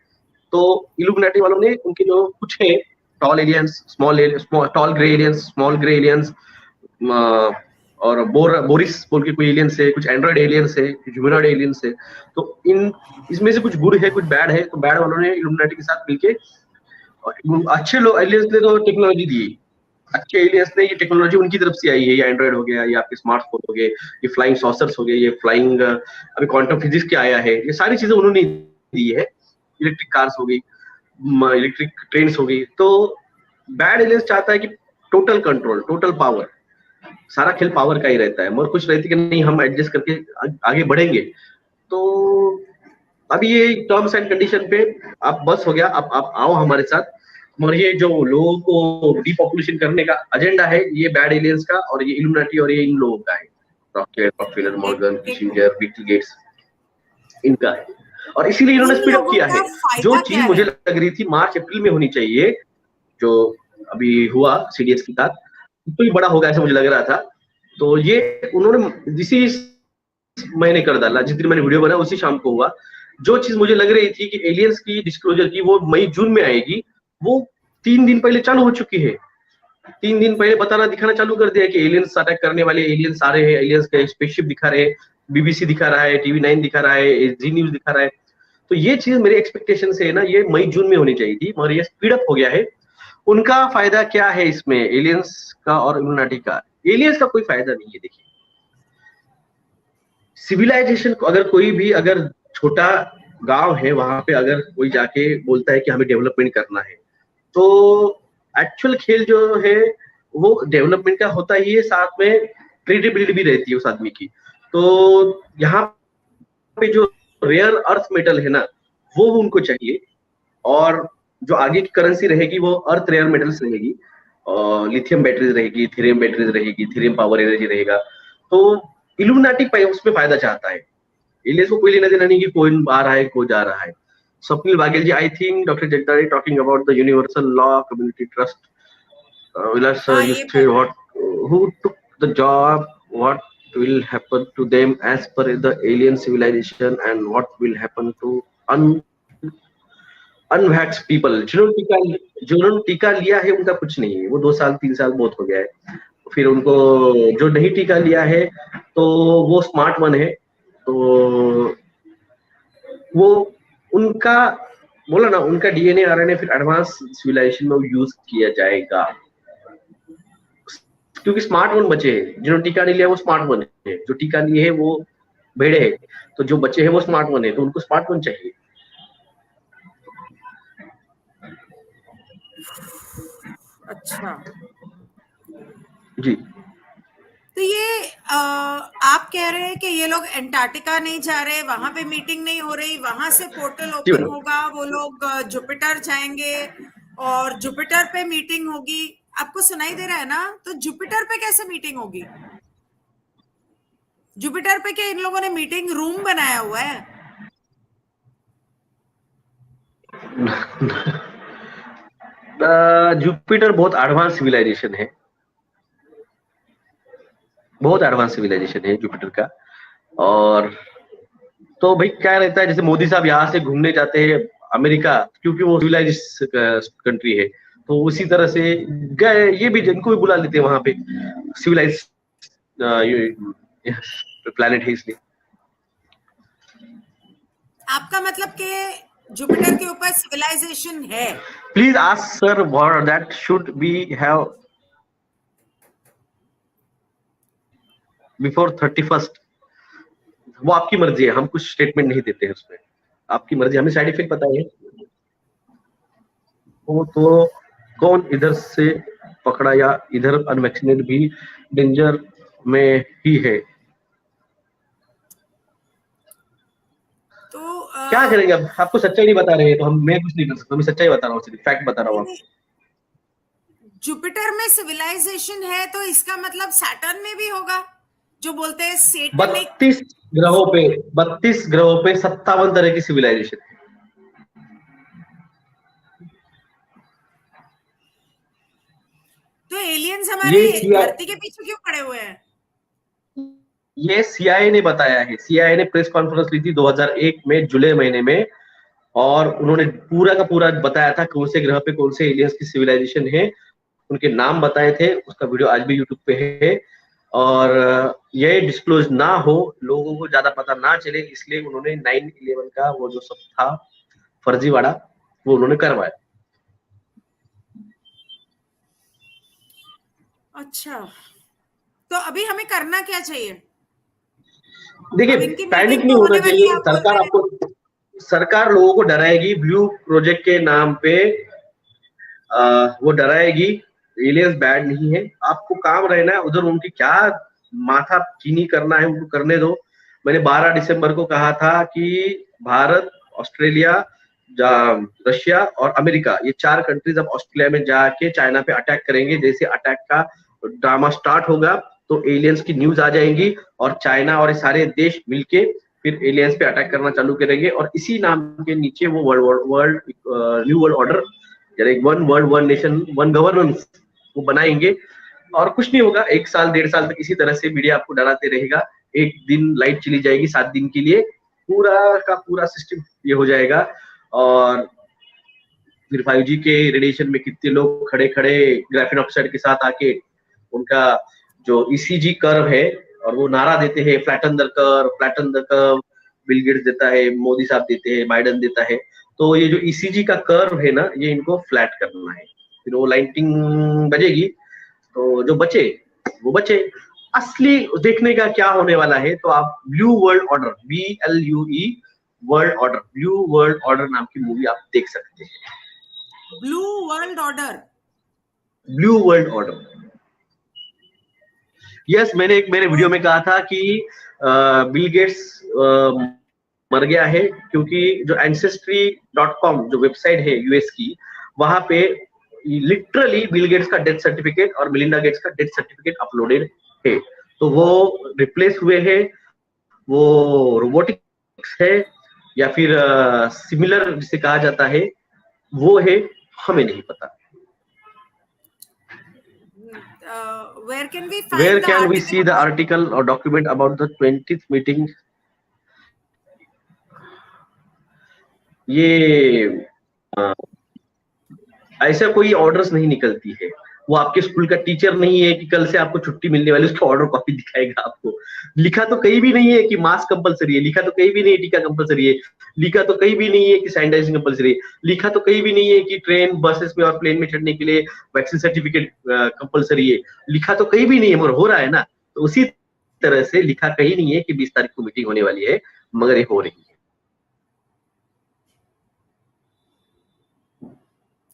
तो इल्यूमिनाटी वालों ने उनके जो कुछ है tall aliens, tall grey aliens, small grey aliens, और बोरिस बोल के कोई एलियंस है, कुछ एंड्रॉइड एलियंस है, कुछ ह्यूमनॉइड एलियंस है। तो इन इसमें से कुछ गुड है कुछ बैड है। तो बैड वालों ने इल्यूमिनाटी के साथ मिलके, अच्छे लोग एलियंस ने तो टेक्नोलॉजी दी, अच्छे एलियंस ने ये टेक्नोलॉजी उनकी तरफ से आई है, ये एंड्रॉइड हो गया, ये आपके स्मार्टफोन हो गए, ये फ्लाइंग सॉसर्स हो गए, ये फ्लाइंग अभी क्वांटम फिजिक्स के आया है, ये सारी चीजें उन्होंने दी है। इलेक्ट्रिक कार्स हो गई, इलेक्ट्रिक ट्रेन हो गई। तो बैड एलियंस चाहता है कि टोटल कंट्रोल, टोटल पावर, सारा खेल पावर का ही रहता है, मगर कुछ रहती कि नहीं हम एडजस्ट करके आगे बढ़ेंगे। तो अभी ये टर्म्स एंड कंडीशन पे आप बस हो गया, आप आओ हमारे साथ। मगर ये जो लोगों को डिपॉपुलेशन करने का एजेंडा है ये बैड एलियंस का, और ये इल्यूमिनाटी और ये इन लोगों का है, Rockefeller, Morgan, Kissinger, Bill Gates, इनका है। और इसीलिए इन्होंने स्पीड अप किया है। जो चीज मुझे लग रही थी मार्च अप्रैल में होनी चाहिए, जो अभी हुआ सीडीएस के साथ, तो ही बड़ा होगा ऐसा मुझे लग रहा था। तो ये उन्होंने इसी मैंने कर डाला, जिस दिन मैंने वीडियो बनाया उसी शाम को हुआ। जो चीज मुझे लग रही थी कि एलियंस की डिस्क्लोजर की वो मई जून में आएगी, वो 3 दिन पहले चालू हो चुकी है। 3 दिन पहले बताना दिखाना चालू कर दिया कि एलियंस अटैक करने वाले एलियंस आ रहे हैं, एलियंस का स्पेसशिप दिखा रहे हैं, बीबीसी दिखा रहा है, टीवी 9 दिखा रहा है, जी न्यूज दिखा रहा है। तो ये चीज मेरे एक्सपेक्टेशन से है ना, ये मई जून में होनी चाहिए थी, मगर ये स्पीड अप हो गया है। उनका फायदा क्या है इसमें, एलियंस का और इल्यूमिनाटी का? एलियंस का कोई फायदा नहीं है। देखिए, सिविलाइजेशन को अगर कोई भी, अगर छोटा गांव है वहां पे अगर कोई जाके बोलता है कि हमें डेवलपमेंट करना है, तो एक्चुअल खेल जो है वो डेवलपमेंट का होता ही है, साथ में क्रेडिबिलिटी भी रहती है उस आदमी की। तो यहाँ पे जो रेयर अर्थ मेटल है ना, वो उनको चाहिए, और जो आगे की करेंसी रहेगी वो अर्थ रेयर मेटल्स रहेगी, और लिथियम बैटरीज रहेगी, थीरियम बैटरीज रहेगी, थीरियम पावर एनर्जी रहेगा। तो इल्यूमिनाटी उसमें फायदा चाहता है, इलियंस को कोई लेना देना नहीं कि कोई आ रहा है कोई जा रहा है। Swapnil Bagel ji, I think doctor Jagdari talking about the Universal Law Community Trust, you say what, who took the job, what will happen to them as per the alien civilization, and what will happen to unvaxxed people? जिन्होंने टीका लिया है उनका कुछ नहीं है, वो 2 साल 3 साल बहुत हो गया है। फिर उनको जो नहीं टीका लिया है तो वो स्मार्ट वन है, तो वो उनका बोला ना, उनका डीएनए आरएनए फिर एडवांस सिविलाइजेशन में यूज किया जाएगा, क्योंकि स्मार्ट वन बचे हैं। जिन्होंने टीका नहीं लिया वो स्मार्ट वन है, जो टीका लिए है वो भेड़े है, तो जो बचे हैं वो स्मार्ट वन है, तो उनको स्मार्ट वन चाहिए। अच्छा जी, तो ये आप कह रहे हैं कि ये लोग एंटार्क्टिका नहीं जा रहे, वहां पे मीटिंग नहीं हो रही, वहां से पोर्टल ओपन होगा, वो लोग जुपिटर जाएंगे और जुपिटर पे मीटिंग होगी। आपको सुनाई दे रहा है ना? तो जुपिटर पे कैसे मीटिंग होगी? जुपिटर पे क्या इन लोगों ने मीटिंग रूम बनाया हुआ है? जुपिटर बहुत एडवांस सिविलाइजेशन है, बहुत एडवांस सिविलाइजेशन है जुपिटर का। और तो भाई क्या रहता है, जैसे मोदी साहब यहाँ से घूमने जाते हैं अमेरिका, क्योंकि वो सिविलाइज कंट्री है, तो उसी तरह से गए, ये भी इनको भी बुला लेते हैं वहां पे, सिविलाइज प्लैनेट है इसलिए। आपका मतलब कि जुपिटर के ऊपर सिविलाइजेशन है? Please ask sir what that should be have before 31st। वो आपकी मर्जी है, हम कुछ स्टेटमेंट नहीं देते हैं उसमें, आपकी मर्जी, हमें साइड इफेक्ट पता है। वो तो कौन इधर से पकड़ा या इधर अनवैक्सीनेट भी डेंजर में ही है, तो क्या करेंगे अब? आपको सच्चाई नहीं बता रहे हैं तो मैं कुछ नहीं कर सकता, मैं सच्चाई बता रहा हूँ, सिर्फ फैक्ट बता रहा हूँ। जुपिटर में सिविलाइजेशन है तो इसका मतलब सैटर्न में भी होगा, जो बोलते हैं सेटनिक। 32 ग्रहों पे 57 तरह की सिविलाइजेशन है। तो एलियंस ये हमारे CIA धरती के पीछे क्यों पड़े हुए हैं? ये CIA ने बताया है। CIA ने प्रेस कॉन्फ्रेंस ली थी 2001 में जुलाई महीने में, और उन्होंने पूरा का पूरा बताया था कौन से ग्रह पे कौन से एलियंस की सिविलाइजेशन है, उनके नाम बताए थे। उसका वीडियो आज भी यूट्यूब पे है। और ये डिस्क्लोज ना हो, लोगों को ज्यादा पता ना चले, इसलिए उन्होंने 9/11 का वो जो सब था फर्जीवाड़ा, वो उन्होंने करवाया। अच्छा, तो अभी हमें करना क्या चाहिए? देखिए, अब इनकी पैनिक मीटिंग नहीं तो होना होने वाली है, चाहिए। आप बोलते हैं। सरकार लोगों को डराएगी ब्लू प्रोजेक्ट के नाम पे। वो डराएगी। एलियंस बैड नहीं है, आपको काम रहना है उधर, उनकी क्या माथा चीनी करना है उनको करने दो। मैंने 12 दिसंबर को कहा था कि भारत, ऑस्ट्रेलिया, रशिया और अमेरिका, ये 4 कंट्रीज अब ऑस्ट्रेलिया में जाके चाइना पे अटैक करेंगे। जैसे अटैक का ड्रामा स्टार्ट होगा तो एलियंस की न्यूज आ जाएंगी, और चाइना और ये सारे देश मिलके फिर एलियंस पे अटैक करना चालू करेंगे। और इसी नाम के नीचे वो वर्ल्ड न्यू वर्ल्ड ऑर्डर, यानी one world one nation one governance, वो बनाएंगे। और कुछ नहीं होगा, 1 साल 1.5 साल तक इसी तरह से मीडिया आपको डराते रहेगा। एक दिन लाइट चली जाएगी 7 दिन के लिए, पूरा का पूरा सिस्टम ये हो जाएगा। और फिर 5G के रेडिएशन में कितने लोग खड़े खड़े ग्राफीन ऑक्साइड के साथ आके उनका जो ECG कर्व है, और वो नारा देते हैं flatten the curve, flatten the curve. Bill Gates देता है, मोदी साहब देते हैं, बाइडन देता है। तो ये जो ECG का कर्व है ना, ये इनको फ्लैट करना है। फिर वो लाइटिंग बजेगी तो जो बचे वो बचे। असली देखने का क्या होने वाला है, तो आप blue world order, BLUE world order, blue world order नाम की मूवी आप देख सकते हैं। Blue world order, blue world order. Yes, मैंने एक मेरे वीडियो में कहा था कि बिल गेट्स मर गया है, क्योंकि जो ancestry.com जो वेबसाइट है यूएस की, वहां पे लिटरली बिल गेट्स का डेथ सर्टिफिकेट और मिलिंडा गेट्स का डेथ सर्टिफिकेट अपलोडेड है। तो वो रिप्लेस हुए हैं, वो रोबोटिक्स है, या फिर सिमिलर जिसे कहा जाता है वो है, हमें नहीं पता। where can we Where find the can we article see the about? article or document about the 20th meeting? ये ऐसा कोई ऑर्डर्स नहीं निकलती है। वो आपके स्कूल का टीचर नहीं है कि कल से आपको छुट्टी मिलने वाली, उसका ऑर्डर कॉपी दिखाएगा आपको। लिखा तो कहीं भी नहीं है कि मास्क कंपलसरी है, लिखा तो कहीं भी नहीं है टीका कंपलसरी है, लिखा तो कहीं भी नहीं है कि सैनिटाइजिंग कंपलसरी है, लिखा तो कहीं भी नहीं है कि ट्रेन बसेस में और प्लेन में चढ़ने के लिए वैक्सीन सर्टिफिकेट कंपलसरी है, लिखा तो कहीं भी नहीं है, मगर हो रहा है ना। तो उसी तरह से लिखा कहीं नहीं है कि 20 तारीख को मीटिंग होने वाली है, मगर ये हो रही है।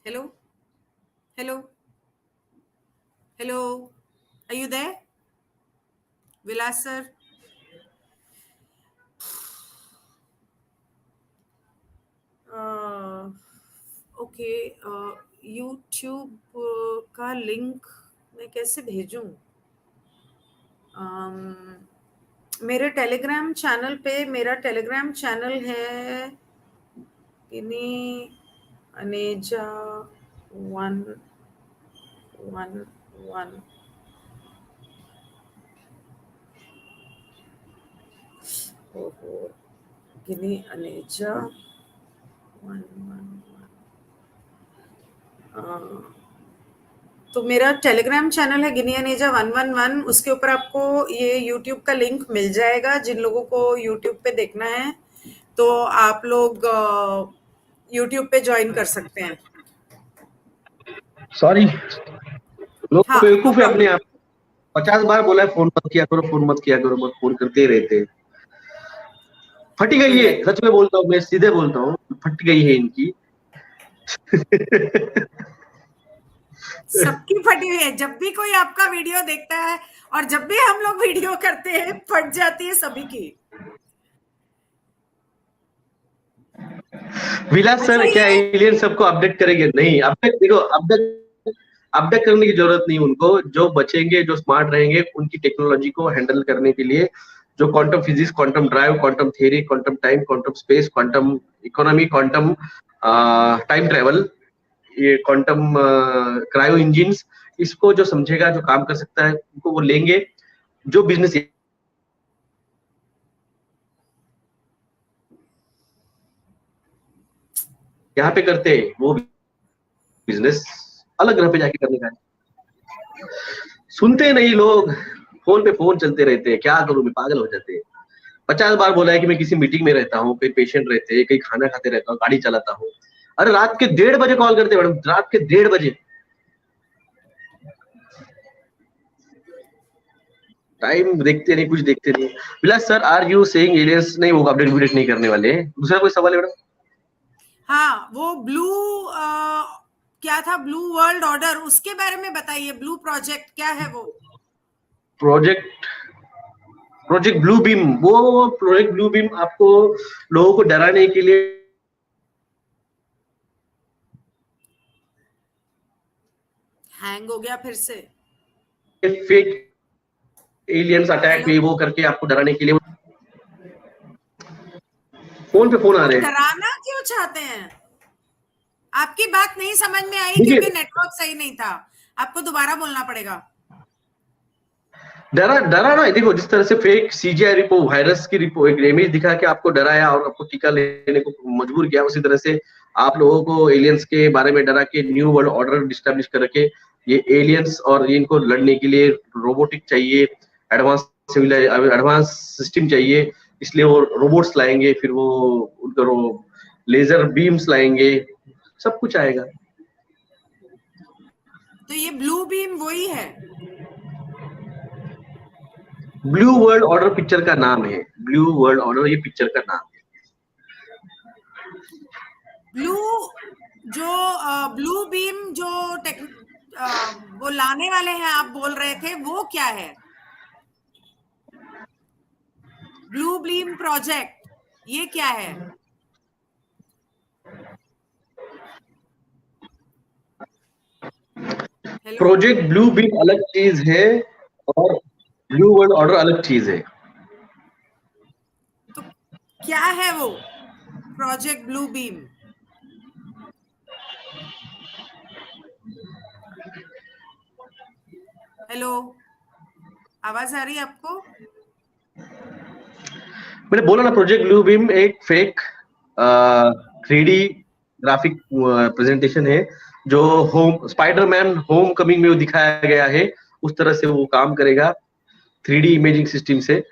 Hello, hello, hello, are you there, Vilas sir? Okay, YouTube का लिंक मैं कैसे भेजूं? मेरे टेलीग्राम चैनल पे, मेरा टेलीग्राम चैनल है गिनी अनेजा 111। ओहो, गिनी अनेजा 111। तो मेरा टेलीग्राम चैनल है गिनी अनेजा 111, उसके ऊपर आपको ये यूट्यूब का लिंक मिल जाएगा। जिन लोगों को यूट्यूब पे देखना है तो आप लोग यूट्यूब पे ज्वाइन कर सकते हैं। सॉरी, लोग हाँ, नो बेवकूफ है अपने प्रॉब्लम। आप। 50 बार बोला है फोन मत किया करो, फोन मत किया करो, मत फोन करते ही रहते हैं। फटी गई कोई है, बात सच में बोलता हूँ, मैं सीधे बोलता हूँ, फट गई है इनकी। सबकी फटी हुई है। जब भी कोई आपका वीडियो देखता है और जब भी हम लोग वीडियो करते हैं, फट जाती है सभी की। विलास अच्छा, सर क्या ये एलियन सबको अपडेट करेंगे? नहीं, अपडेट देखो, अपडेट अपडेट करने की जरूरत नहीं उनको, जो बचेंगे, जो स्मार्ट रहेंगे, उनकी टेक्नोलॉजी को हैंडल करने के लिए जो quantum physics, quantum drive, quantum theory, quantum time, quantum space, quantum economy, quantum time travel, ये क्वांटम क्रायो इंजिन, इसको जो समझेगा, जो काम कर सकता है, उनको वो लेंगे। जो बिजनेस यहाँ पे करते हैं वो बिजनेस अलग ग्रह पे जाके करने का है। सुनते नहीं लोग, फोन पे फोन चलते रहते हैं, क्या करूं मैं, पागल हो जाते हैं। 50 बार बोला है कि मैं किसी मीटिंग में रहता हूँ, कहीं पेशेंट रहते हैं, कहीं खाना खाते रहता हूँ, गाड़ी चलाता हूँ। अरे रात के 1:30 बजे कॉल करते हैं मैडम, रात के 1:30 बजे। टाइम देखते नहीं, कुछ देखते नहीं। Vilas sir, are you saying aliens नहीं होगा, अपडेट नहीं करने वाले? दूसरा कोई सवाल है मैडम? हाँ, वो ब्लू क्या था, ब्लू वर्ल्ड ऑर्डर, उसके बारे में बताइए। ब्लू प्रोजेक्ट क्या है वो? प्रोजेक्ट ब्लू बीम, वो प्रोजेक्ट ब्लू बीम आपको लोगों को डराने के लिए, हैंग हो गया फिर से। फेक एलियंस अटैक ये वो करके आपको डराने के लिए फोन पे फोन आ रहे हैं। डराना क्यों चाहते हैं? आपकी बात नहीं समझ में आई देखिए, क्योंकि नेटवर्क सही नहीं था। आपको दोबारा बोलना पड़ेगा। डरा ना, देखो जिस तरह से फेक सीजीआई रिपोर्ट, वायरस की रिपोर्ट, एक इमेज दिखा के आपको डराया और आपको टीका लेने को मजबूर किया, उसी तरह से आप लोगों को एलियंस के बारे में डरा के न्यू वर्ल्ड ऑर्डर डिस्टेब्लिश करके, ये एलियंस और इनको लड़ने के लिए रोबोटिक चाहिए, एडवांस एडवांस सिस्टम चाहिए, इसलिए वो रोबोट्स लाएंगे, फिर वो उनका लेजर बीम्स लाएंगे, सब कुछ आएगा। तो ये ब्लू बीम वही है? ब्लू वर्ल्ड ऑर्डर पिक्चर का नाम है, ब्लू वर्ल्ड ऑर्डर ये पिक्चर का नाम है। ब्लू जो ब्लू बीम जो वो लाने वाले हैं आप बोल रहे थे, वो क्या है? ब्लू बीम प्रोजेक्ट ये क्या है? हेलो? प्रोजेक्ट ब्लू बीम अलग चीज है और ब्लू वर्ल्ड ऑर्डर अलग चीज है। तो क्या है वो प्रोजेक्ट ब्लू बीम? हेलो, आवाज आ रही है आपको? मैंने बोला ना, प्रोजेक्ट ब्लू बीम एक फेक 3D ग्राफिक प्रेजेंटेशन है, जो होम स्पाइडरमैन होम कमिंग में वो दिखाया गया है, उस तरह से वो काम करेगा 3D इमेजिंग सिस्टम से।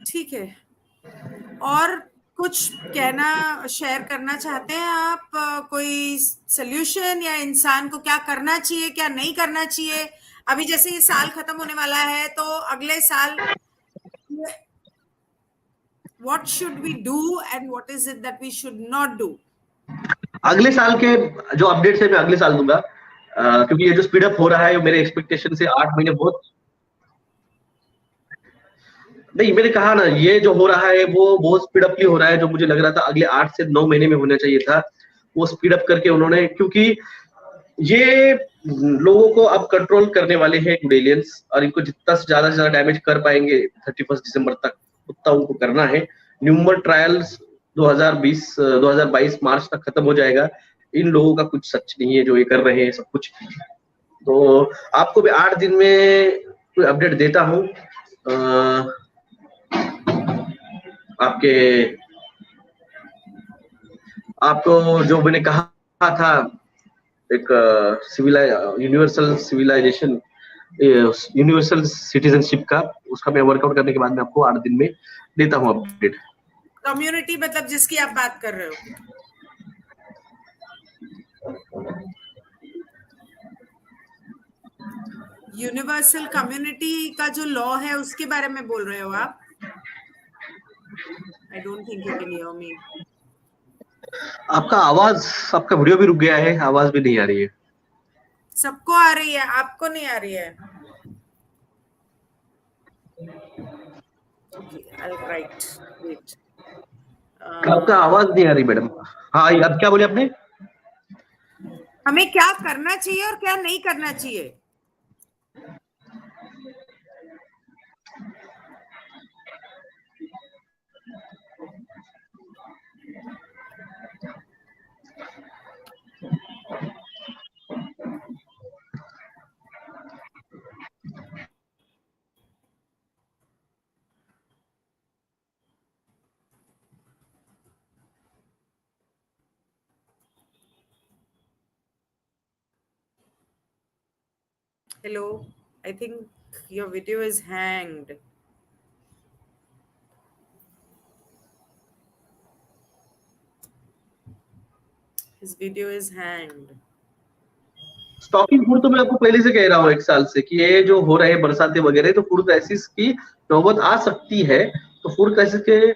ठीक है। और कुछ कहना, शेयर करना चाहते हैं आप? कोई सल्यूशन या इंसान को क्या करना चाहिए, क्या नहीं करना चाहिए? अभी जैसे ये साल खत्म होने वाला है, तो अगले साल what should we do and what is it that we should not do? अगले साल के जो अपडेट्स है मैं अगले साल दूंगा, क्योंकि ये जो स्पीड अप हो रहा है मेरे एक्सपेक्टेशन से 8 महीने बहुत नहीं। मैंने कहा ना, ये जो हो रहा है वो बहुत स्पीड अपली हो रहा है, जो मुझे लग रहा था अगले 8 से 9 महीने में होना चाहिए था, वो स्पीड अप करके उन्होंने, क्योंकि ये लोगों को अब कंट्रोल करने वाले हैं गुड एलियंस, और इनको जितना से ज्यादा डैमेज कर पाएंगे 31 दिसंबर तक उतना उनको करना है। न्यूमर ट्रायल्स 2022 मार्च तक खत्म हो जाएगा। इन लोगों का कुछ सच नहीं है जो ये कर रहे हैं सब कुछ। तो आपको भी 8 दिन में कोई अपडेट देता हूँ। आपको जो मैंने कहा था, एक यूनिवर्सल सिविलाइजेशन, यूनिवर्सल सिटीजनशिप का, उसका मैं वर्कआउट करने के बाद में आपको 8 दिन में देता हूँ अपडेट। कम्युनिटी मतलब जिसकी आप बात कर रहे हो, यूनिवर्सल कम्युनिटी का जो लॉ है उसके बारे में बोल रहे हो आप? I don't think you can hear me. आपका आवाज, आपका वीडियो भी रुक गया है, आवाज भी नहीं आ रही है। सबको आ रही है, आपको नहीं आ रही है? Okay, I'll write. Wait. आपका आवाज नहीं आ रही मैडम। हाँ, अब क्या बोले आपने? हमें क्या करना चाहिए और क्या नहीं करना चाहिए? Hello, I think your video is hanged. His video is hanged. Stocking food तो मैं आपको पहले से कह रहा हूँ 1 साल से कि ये जो हो रहे हैं बरसातें वगैरह, तो फूड क्राइसिस की नौबत आ सकती है। तो फूड क्राइसिस के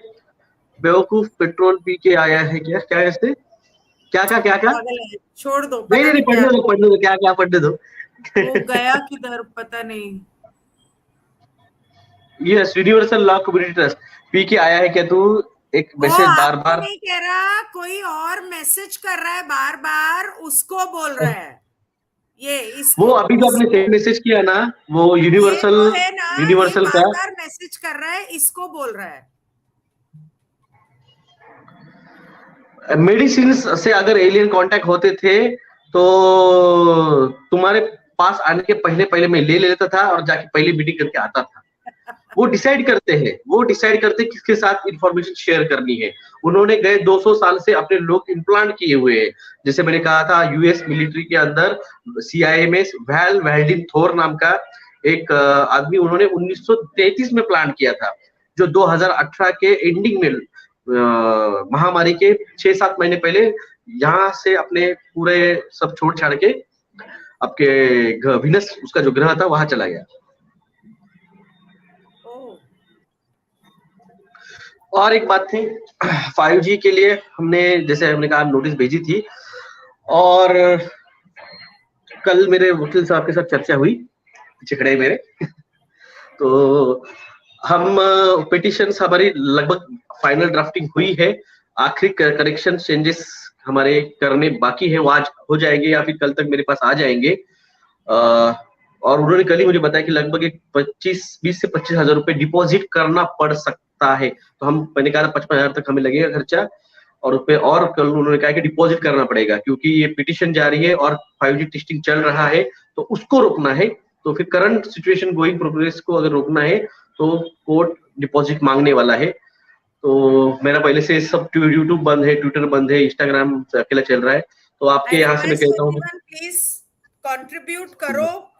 बेवकूफ पेट्रोल पी के आया है क्या? क्या ऐसे क्या क्या क्या क्या? पागल है, छोड़ दो, नहीं पता नहीं, नहीं क्या पढ़ने दो, क्या क्या पढ़ने दो। वो गया किधर पता नहीं। Yes, universal Law Community trust P के आया है क्या तू? एक वो मैसेज बार आपको बार नहीं कह रहा, कोई और मैसेज कर रहा है बार बार, उसको बोल रहा है ये वो इसको अभी जो आपने इसको। मैसेज किया ना, वो ये यूनिवर्सल जो है ना, ये यूनिवर्सल बार का बार मैसेज कर रहा है, इसको बोल रहा है। मेडिसिन से अगर एलियन कांटेक्ट होते थे तो तुम्हारे पास आने के पहले पहले मैं ले लेता था और जाके पहली मीटिंग करके आता था। वो डिसाइड करते हैं, वो डिसाइड करते हैं किसके साथ इंफॉर्मेशन शेयर करनी है। उन्होंने गए 200 साल से अपने लोग इम्प्लांट किए हुए हैं। जैसे मैंने कहा था, यूएस मिलिट्री के अंदर सीआईए में वैल वेल्डिन थोर नाम का एक आदमी उन्होंने 1933 में प्लांट किया था, जो 2018 के एंडिंग में महामारी के 6-7 महीने पहले यहाँ से अपने पूरे सब छोड़ छाड़ के आपके विनस उसका जो ग्रह था वहां चला गया। और एक बात थी 5G के लिए हमने, जैसे हमने कहा, नोटिस भेजी थी और कल मेरे वकील साहब के साथ चर्चा हुई, पीछे खड़े मेरे। तो हम पिटिशंस हमारी लगभग फाइनल ड्राफ्टिंग हुई है। आखिरी करेक्शन चेंजेस हमारे करने बाकी है, वो आज हो जाएंगे या फिर कल तक मेरे पास आ जाएंगे। और उन्होंने कल ही मुझे बताया कि लगभग एक 20 से 25 हजार रुपए डिपॉजिट करना पड़ सकता है। तो मैंने कहा 55 हजार तक हमें लगेगा खर्चा, और उसपे और कल उन्होंने कहा कि डिपॉजिट करना पड़ेगा क्योंकि ये पिटिशन जारी है और 5G टेस्टिंग चल रहा है, तो उसको रोकना है। तो फिर करंट सिचुएशन गोइंग प्रोग्रेस को अगर रोकना है तो कोर्ट डिपॉजिट मांगने वाला है। तो मेरा पहले से सब यूट्यूब बंद है, ट्विटर बंद है, इंस्टाग्राम अकेला चल रहा है। तो आपके यहाँ से मैं कहता हूँ प्लीज कंट्रीब्यूट करो,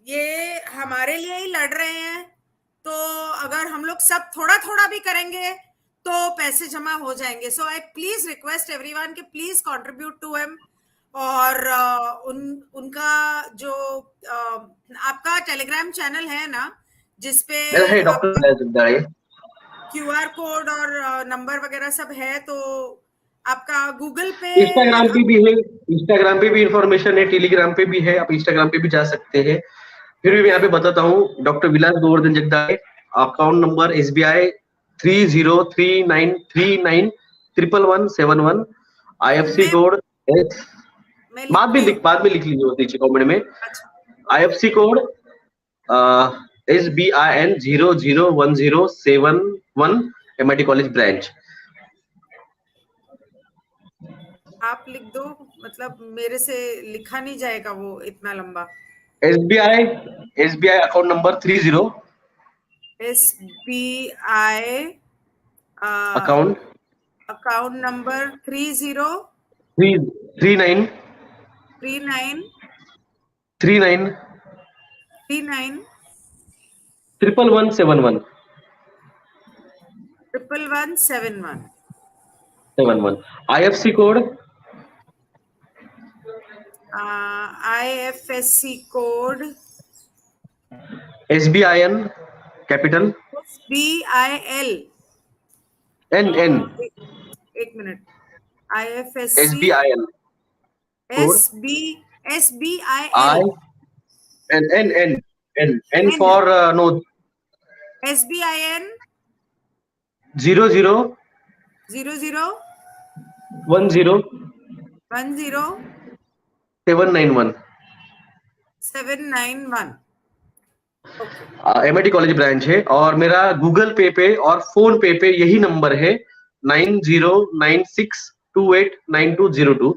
ये हमारे लिए ही लड़ रहे हैं, तो अगर हम लोग सब थोड़ा थोड़ा भी करेंगे तो पैसे जमा हो जाएंगे। सो आई प्लीज रिक्वेस्ट एवरीवन कि प्लीज कंट्रीब्यूट टू हिम। और उनका जो आपका टेलीग्राम चैनल है ना, जिसपे है डॉक्टर QR कोड और नंबर वगैरह सब है, तो आपका गूगल पे इंस्टाग्राम पे भी है, इंस्टाग्राम पे भी इंफॉर्मेशन है, टेलीग्राम पे भी है, आप इंस्टाग्राम पे भी जा सकते हैं। फिर भी मैं यहाँ पे बताता हूँ, doctor Vilas Govardhan Jagdale, account number SBI 3039391171, IFC code बाद में लिख लीजिए नीचे कमेंट में। IFC code SBIN 001071 MIT college branch. आप लिख दो, मतलब मेरे से लिखा नहीं जाएगा वो इतना लंबा। SBI account number 30 SBI account number 3939 1171 IFC code IFSC code SBIN capital SBIL N एक minute, IFSC SBIN SBIL N for no SBIN 001071 00 10 10 791 791। Okay, MIT college branch है। और मेरा गूगल पे और फोन पे यही नंबर है 9096289202।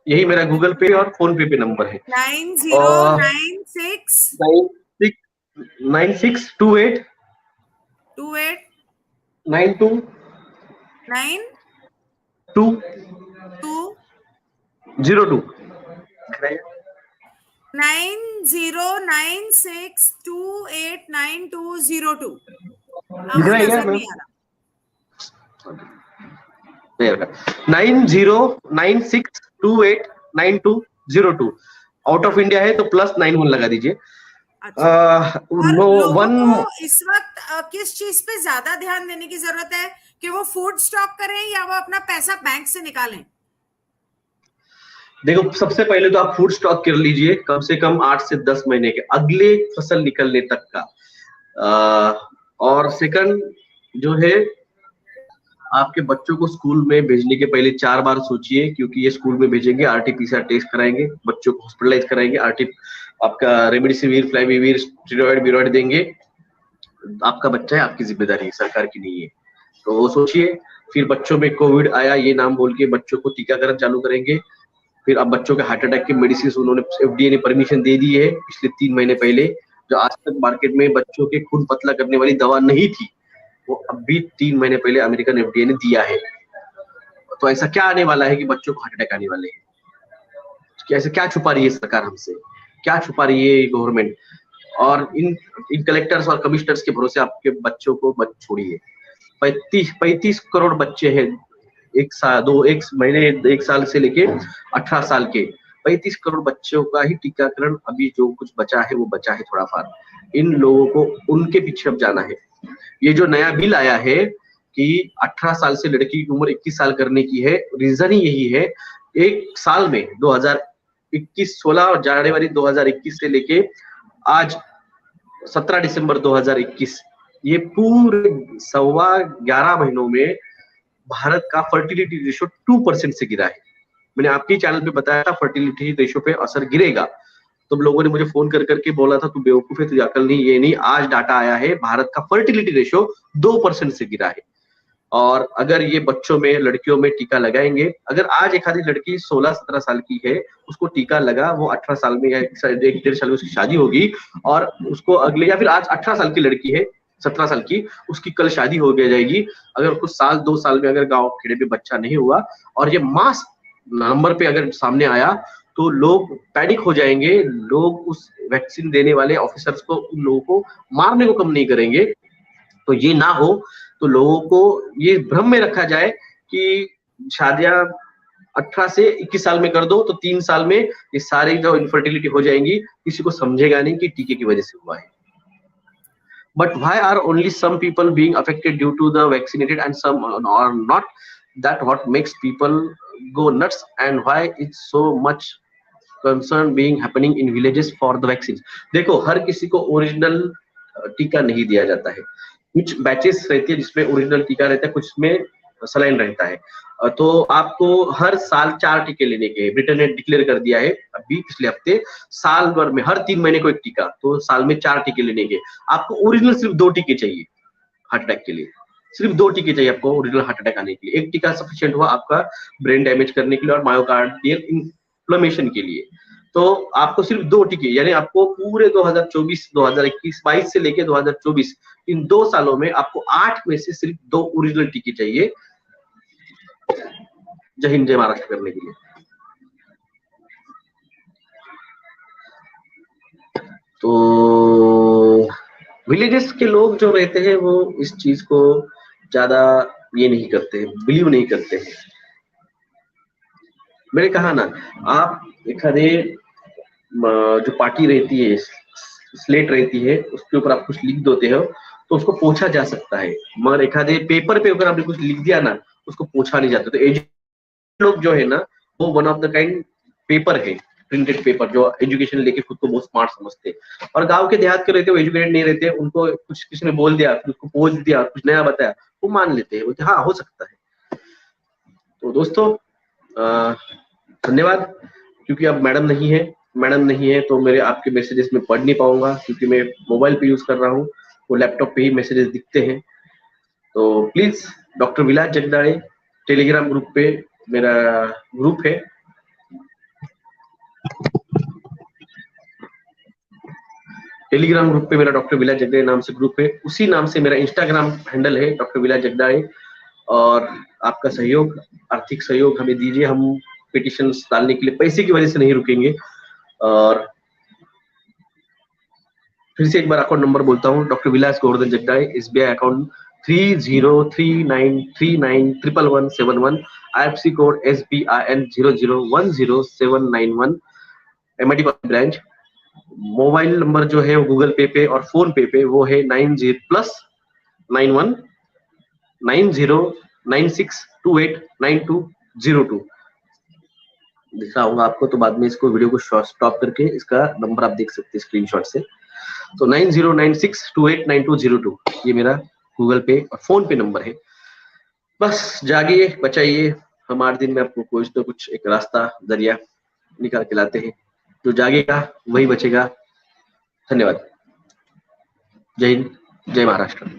यही मेरा गूगल पे और फोन पे नंबर है। 9096 9628 28 92 9 2 2 02। 9096289202। दिख वो रहा है क्या नजर मैम? नहीं आ रहा। 9096289202। आउट ऑफ इंडिया है तो +91 लगा दीजिए। अच्छा, और नो लोगों वन। को इस वक्त किस चीज पे ज्यादा ध्यान देने की जरूरत है कि वो फूड स्टॉक करें या वो अपना पैसा बैंक से निकालें? देखो, सबसे पहले तो आप फूड स्टॉक कर लीजिए कम से कम 8 से 10 महीने के अगले फसल निकलने तक का। और सेकंड जो है, आपके बच्चों को स्कूल में भेजने के पहले 4 बार सोचिए, क्योंकि ये स्कूल में भेजेंगे, आरटी-पीसीआर टेस्ट कराएंगे, बच्चों को हॉस्पिटलाइज कराएंगे, आपका रेमडेसिविर, फ्लाविविर, स्टेरॉइड बिरॉइड देंगे। आपका बच्चा है, आपकी जिम्मेदारी है, सरकार की नहीं है। तो वो सोचिए। फिर बच्चों में कोविड आया ये नाम बोल के बच्चों को टीकाकरण चालू करेंगे। फिर अब बच्चों के हार्ट अटैक के मेडिसिन उन्होंने एफडीए ने परमिशन दे दी है पिछले 3 महीने पहले। जो आज तक मार्केट में बच्चों के खून पतला करने वाली दवा नहीं थी, वो अब भी 3 महीने पहले अमेरिकन एफडीए ने दिया है। तो ऐसा क्या आने वाला है कि बच्चों को हार्ट अटैक आने वाले हैं? ऐसे क्या छुपा रही है सरकार हमसे? क्या छुपा रही है गवर्नमेंट? और इन कलेक्टर्स और कमिश्नर्स के भरोसे आपके बच्चों को मत छोड़िए। 35 करोड़ बच्चे हैं, एक साल से लेके 18 साल के 35 करोड़ बच्चों का ही टीकाकरण अभी जो कुछ बचा है वो बचा है थोड़ा फार। इन लोगों को उनके पीछे अब जाना है। ये जो नया बिल आया है कि 18 साल से लड़की की उम्र 21 साल करने की है, रीजन ही यही है। एक साल में 2016 और जनवरी 2021 से लेके आज 17 दिसंबर 2021, ये पूरे 11.25 महीनों में भारत का फर्टिलिटी रेशियो 2% से गिरा है। मैंने आपके चैनल पे बताया था फर्टिलिटी रेशियो पे असर गिरेगा। तो लोगों ने मुझे फोन कर करके बोला था तू बेवकूफ है, तुझे अकल नहीं, ये नहीं। आज डाटा आया है, भारत का फर्टिलिटी रेशियो 2% से गिरा है। और अगर ये बच्चों में, लड़कियों में टीका लगाएंगे, अगर आज एक आधी लड़की 16-17 साल की है, उसको टीका लगा, वो 18 साल में या 1-1.5 साल में उसकी शादी होगी, और उसको अगले, या फिर आज 18 साल की लड़की है, 17 साल की, उसकी कल शादी हो जाएगी। अगर कुछ साल 2 साल में अगर गांव खेड़े में बच्चा नहीं हुआ और ये मास नंबर पे अगर सामने आया, तो लोग पैनिक हो जाएंगे। लोग उस वैक्सीन देने वाले ऑफिसर्स को, उन लोगों को मारने को कम नहीं करेंगे। तो ये ना हो, तो लोगों को ये भ्रम में रखा जाए कि शादियां 18 से 21 साल में कर दो तो 3 साल में ये सारी जो इनफर्टिलिटी हो जाएंगी। किसी को समझेगा नहीं कि टीके की वजह से हुआ है। But why are only some people being affected due to the vaccinated and some are not? That what makes people go nuts, and why it's so much concern being happening in villages for the vaccines. देखो, हर किसी को original टीका नहीं दिया जाता है। कुछ batches रहती है जिसमें ओरिजिनल टीका रहता है, कुछ में सलाइन रहता है। तो आपको हर साल 4 टीके लेने के, ब्रिटेन ने डिक्लेयर कर दिया है अभी पिछले हफ्ते, साल भर में हर 3 महीने को एक टीका, तो साल में 4 टीके लेने के। आपको ओरिजिनल सिर्फ 2 टीके चाहिए हार्ट अटैक के लिए। सिर्फ 2 टीके चाहिए आपको ओरिजिनल हार्ट अटैक आने के लिए। एक टीका सफिशिएंट हुआ आपका ब्रेन डैमेज करने के लिए और मायोकार्डियल इन्फ्लेमेशन के लिए। तो आपको सिर्फ 2 टीके, यानी आपको पूरे 2024, 2021, 22 से लेके 2024, इन 2 सालों में आपको 8 में से सिर्फ 2 ओरिजिनल टीके चाहिए जय हिंद जय महाराष्ट्र करने के लिए। तो विलेजेस के लोग जो रहते हैं वो इस चीज को ज्यादा ये नहीं करते हैं, बिलीव नहीं करते हैं। मैंने कहा ना, आप एखादे जो पार्टी रहती है, स्लेट रहती है, उसके ऊपर आप कुछ लिख देते हो तो उसको पोछा जा सकता है, मगर एखादे पेपर पे अगर आपने कुछ लिख दिया ना, उसको पोछा नहीं जाता। तो लोग जो है ना, वो one of the kind paper है, प्रिंटेड पेपर, जो एजुकेशन लेके खुद को बहुत स्मार्ट समझते हैं। और गांव के देहात के रहते हैं, वो एजुकेटेड नहीं रहते, उनको कुछ किसी ने बोल दिया, फिर उसको पोछ दिया, कुछ नया बताया, वो मान लेते हैं, बोलते हाँ हो सकता है। तो दोस्तों धन्यवाद, क्योंकि अब मैडम नहीं है तो मेरे आपके मैसेजेस में पढ़ नहीं पाऊंगा, क्योंकि मैं मोबाइल पे यूज कर रहा हूँ, वो लैपटॉप पे ही मैसेजेस दिखते हैं। तो please doctor Vilas Jagdale Telegram group पे मेरा ग्रुप है, टेलीग्राम ग्रुप पे मेरा डॉक्टर विलास जगदाड़े नाम से ग्रुप है, उसी नाम से मेरा इंस्टाग्राम हैंडल है डॉक्टर विलास जगदाड़े। और आपका सहयोग, आर्थिक सहयोग हमें दीजिए, हम पिटिशन डालने के लिए पैसे की वजह से नहीं रुकेंगे। और फिर से एक बार अकाउंट नंबर बोलता हूँ, doctor Vilas Govardhan Jagdale, SBI account 303939111171, IFC code SBIN 0010791, MIT branch. Mobile number जो है वो गूगल पे और फोन पे वो है 90+919096289202। दिख रहा होगा आपको, तो बाद में इसको वीडियो को स्टॉप करके इसका नंबर आप देख सकते हैं स्क्रीनशॉट से। तो 9096289202 ये मेरा गूगल पे और फोन पे नंबर है। बस जागिए, बचाइए, हम 8 दिन में आपको कुछ तो कुछ एक रास्ता जरिया निकाल के लाते हैं। जो जागेगा वही बचेगा। धन्यवाद। जय हिंद, जय Maharashtra.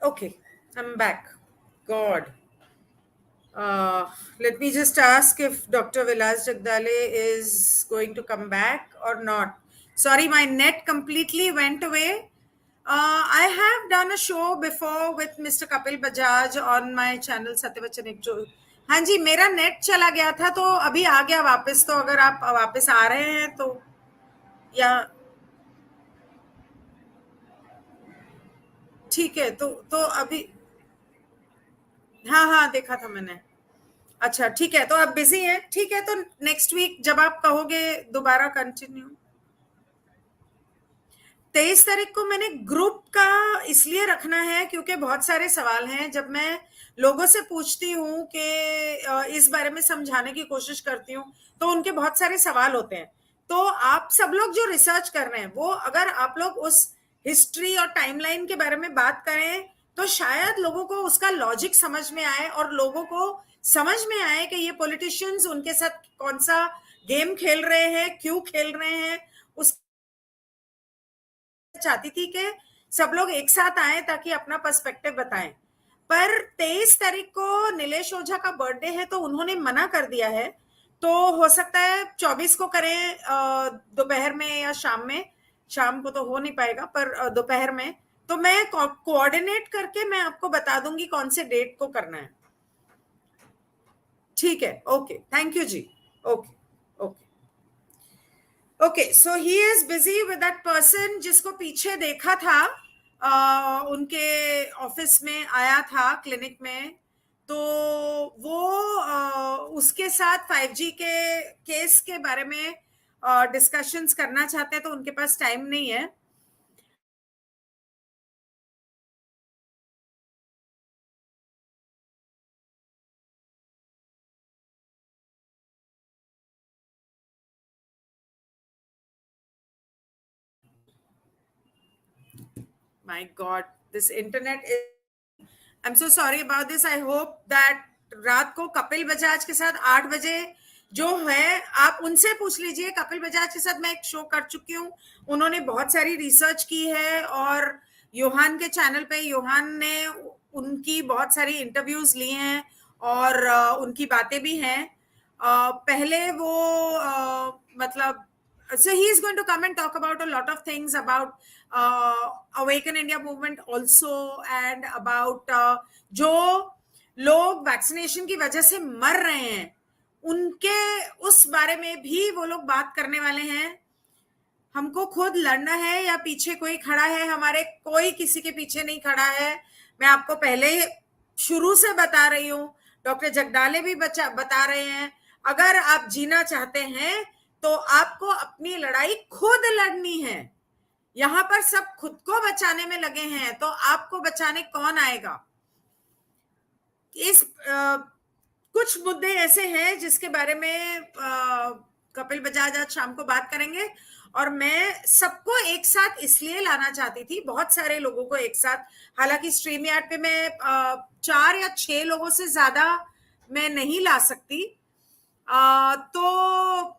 Okay, I'm back. God. Let me just ask if Dr. Vilas Jagdale is going to come back or not. Sorry, my net completely went away. I have done a show before with Mr. Kapil Bajaj on my channel Satyavachan Ekjo. हाँ जी, मेरा net चला गया था तो अभी आ गया वापस। तो अगर आप वापस आ रहे हैं तो या ठीक है। तो अभी हाँ हाँ देखा था मैंने। अच्छा ठीक है, तो आप बिजी हैं, ठीक है, तो नेक्स्ट वीक जब आप कहोगे दोबारा कंटिन्यू। 23 तारीख को मैंने ग्रुप का इसलिए रखना है क्योंकि बहुत सारे सवाल हैं। जब मैं लोगों से पूछती हूँ कि इस बारे में समझाने की कोशिश करती हूँ, तो उनके बहुत सारे सवाल होते हैं। तो आप सब लोग जो रिसर्च कर रहे हैं, वो अगर आप लोग उस हिस्ट्री और टाइमलाइन के बारे में बात करें, तो शायद लोगों को उसका लॉजिक समझ में आए और लोगों को समझ में आए कि ये पॉलिटिशियंस उनके साथ कौन सा गेम खेल रहे हैं, क्यों खेल रहे हैं। उस चाहती थी कि सब लोग एक साथ आए ताकि अपना पर्सपेक्टिव बताएं। पर 23 तारीख को नीलेश ओझा का बर्थडे है, तो उन्होंने मना कर दिया है। तो हो सकता है 24 को करें, दोपहर में या शाम में। शाम को तो हो नहीं पाएगा, पर दोपहर में। तो मैं कोऑर्डिनेट करके मैं आपको बता दूंगी कौन से डेट को करना है। ठीक है, ओके, थैंक यू जी। Okay okay okay, so he is busy with that person जिसको पीछे देखा था, उनके ऑफिस में आया था क्लिनिक में। तो वो उसके साथ 5G के केस के बारे में डिस्कशंस करना चाहते हैं, तो उनके पास टाइम नहीं है। My God, this internet is. I'm so sorry about this. I hope that रात को कपिल बजाज के साथ 8 बजे जो है, आप उनसे पूछ लीजिए। कपिल बजाज के साथ मैं एक शो कर चुकी हूँ, उन्होंने बहुत सारी रिसर्च की है, और योहान के चैनल पे योहान ने उनकी बहुत सारी इंटरव्यूज ली हैं, और उनकी बातें भी हैं। पहले वो मतलब, so he is going to come and talk about a lot of things about Awaken India movement also, and about जो लोग वैक्सीनेशन की वजह से मर रहे हैं, उनके उस बारे में भी वो लोग बात करने वाले हैं। हमको खुद लड़ना है या पीछे कोई खड़ा है हमारे? कोई किसी के पीछे नहीं खड़ा है। मैं आपको पहले शुरू से बता रही हूँ, डॉक्टर जगदाले भी बता रहे हैं, अगर आप जीना चाहते हैं तो आपको अपनी लड़ाई खुद लड़नी है। यहां पर सब खुद को बचाने में लगे हैं, तो आपको बचाने कौन आएगा? इस कुछ मुद्दे ऐसे हैं जिसके बारे में कपिल बजाज आज शाम को बात करेंगे, और मैं सबको एक साथ इसलिए लाना चाहती थी, बहुत सारे लोगों को एक साथ। हालांकि स्ट्रीम यार्ड पे मैं 4 या 6 लोगों से ज्यादा मैं नहीं ला सकती, तो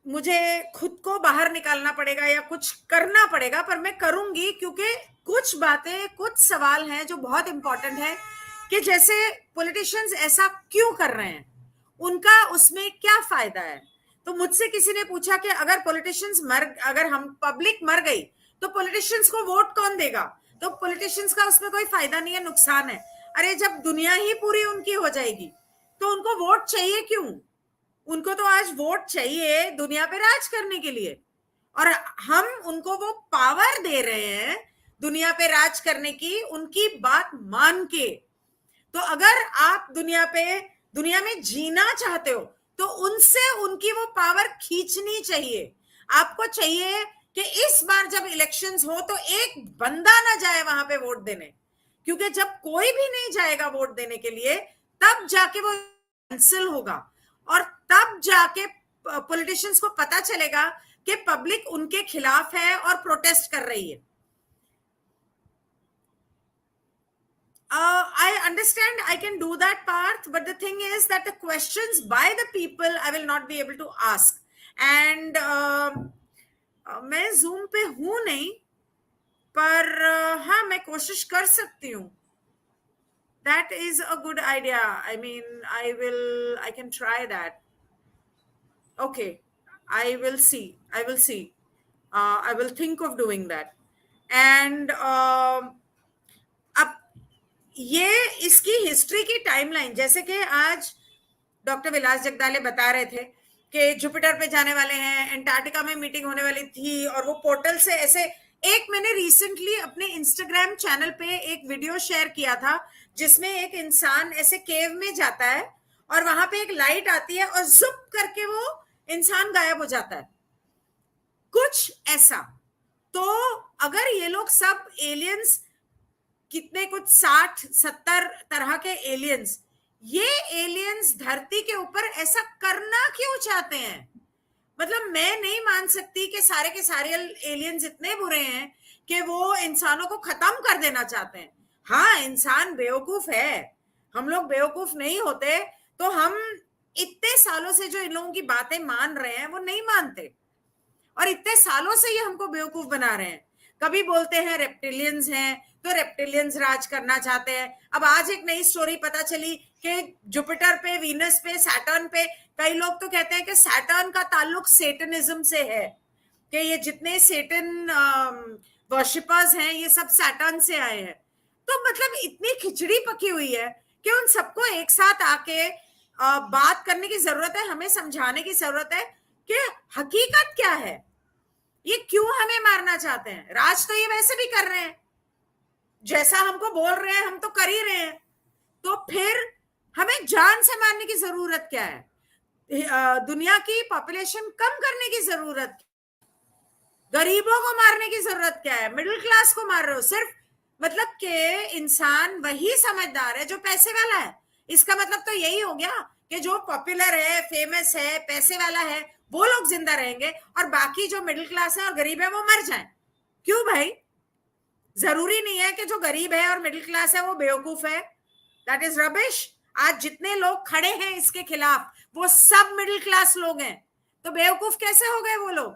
मुझे खुद को बाहर निकालना पड़ेगा या कुछ करना पड़ेगा, पर मैं करूंगी, क्योंकि कुछ बातें, कुछ सवाल हैं जो बहुत इंपॉर्टेंट है, कि जैसे पॉलिटिशियंस ऐसा क्यों कर रहे हैं, उनका उसमें क्या फायदा है। तो मुझसे किसी ने पूछा कि अगर हम पब्लिक मर गई तो पॉलिटिशियंस को वोट कौन देगा? तो पॉलिटिशियंस का उसमें कोई फायदा नहीं है, नुकसान है। अरे जब दुनिया ही पूरी उनकी हो जाएगी तो उनको वोट चाहिए क्यों? उनको तो आज वोट चाहिए दुनिया पे राज करने के लिए, और हम उनको वो पावर दे रहे हैं दुनिया पे राज करने की, उनकी बात मान के। तो अगर आप दुनिया में जीना चाहते हो, तो उनसे उनकी वो पावर खींचनी चाहिए। आपको चाहिए कि इस बार जब इलेक्शंस हो तो एक बंदा ना जाए वहां पे वोट देने, क्योंकि जब कोई भी नहीं जाएगा वोट देने के लिए, तब जाके वो कैंसिल होगा, और तब जाके पॉलिटिशियंस को पता चलेगा कि पब्लिक उनके खिलाफ है और प्रोटेस्ट कर रही है। I understand I can do that part, but the thing is that the questions by the people I will not be able to ask. And मैं Zoom पे हूं नहीं, पर हाँ, मैं कोशिश कर सकती हूँ। That is a good idea. I mean, I can try that. Okay, I will see. I will think of doing that. And अब ये इसकी हिस्ट्री की टाइमलाइन, जैसे कि आज डॉक्टर विलास जगदाले बता रहे थे कि जुपिटर पे जाने वाले हैं, एंटार्क्टिका में मीटिंग होने वाली थी, और वो पोर्टल से ऐसे एक मैंने रिसेंटली अपने इंस्टाग्राम चैनल पे एक वीडियो शेयर किया था जिसमें एक इंसान ऐसे केव में जाता है और वहां पे एक लाइट आती है और जुप करके वो इंसान गायब हो जाता है, कुछ ऐसा। तो अगर ये लोग सब एलियंस, कितने कुछ 60-70 तरह के एलियंस, ये एलियंस धरती के ऊपर ऐसा करना क्यों चाहते हैं? मतलब मैं नहीं मान सकती कि सारे के सारे एलियंस इतने बुरे हैं कि वो इंसानों को खत्म कर देना चाहते हैं। हाँ, इंसान बेवकूफ है, हम लोग बेवकूफ नहीं होते तो हम इतने सालों से जो इन लोगों की बातें मान रहे हैं वो नहीं मानते, और इतने सालों से ये हमको बेवकूफ बना रहे हैं। कभी बोलते हैं रेप्टिलियंस हैं तो रेप्टिलियंस राज करना चाहते हैं। अब आज एक नई स्टोरी पता चली कि जुपिटर पे, वीनस पे, सैटर्न पे, कई लोग तो कहते हैं कि सैटर्न का ताल्लुक सेटनिज्म से है, कि ये जितने सेटन वर्शिपर्स हैं ये सब सैटर्न से आए हैं। तो मतलब इतनी खिचड़ी पकी हुई है कि उन सबको एक साथ आके बात करने की जरूरत है, हमें समझाने की जरूरत है कि हकीकत क्या है, ये क्यों हमें मारना चाहते हैं। राज तो ये वैसे भी कर रहे हैं, जैसा हमको बोल रहे हैं हम तो कर ही रहे हैं, तो फिर हमें जान से मारने की जरूरत क्या है? दुनिया की पॉपुलेशन कम करने की जरूरत, गरीबों को मारने की जरूरत क्या है? मिडिल क्लास को मार रहे हो सिर्फ, मतलब कि इंसान वही समझदार है जो पैसे वाला है। इसका मतलब तो यही हो गया कि जो पॉपुलर है, फेमस है, पैसे वाला है, वो लोग जिंदा रहेंगे और बाकी जो मिडिल क्लास है और गरीब है वो मर जाए। क्यों भाई? जरूरी नहीं है कि जो गरीब है और मिडिल क्लास है वो बेवकूफ है। That is rubbish. आज जितने लोग खड़े हैं इसके खिलाफ वो सब मिडिल क्लास लोग हैं, तो बेवकूफ कैसे हो गए वो लोग?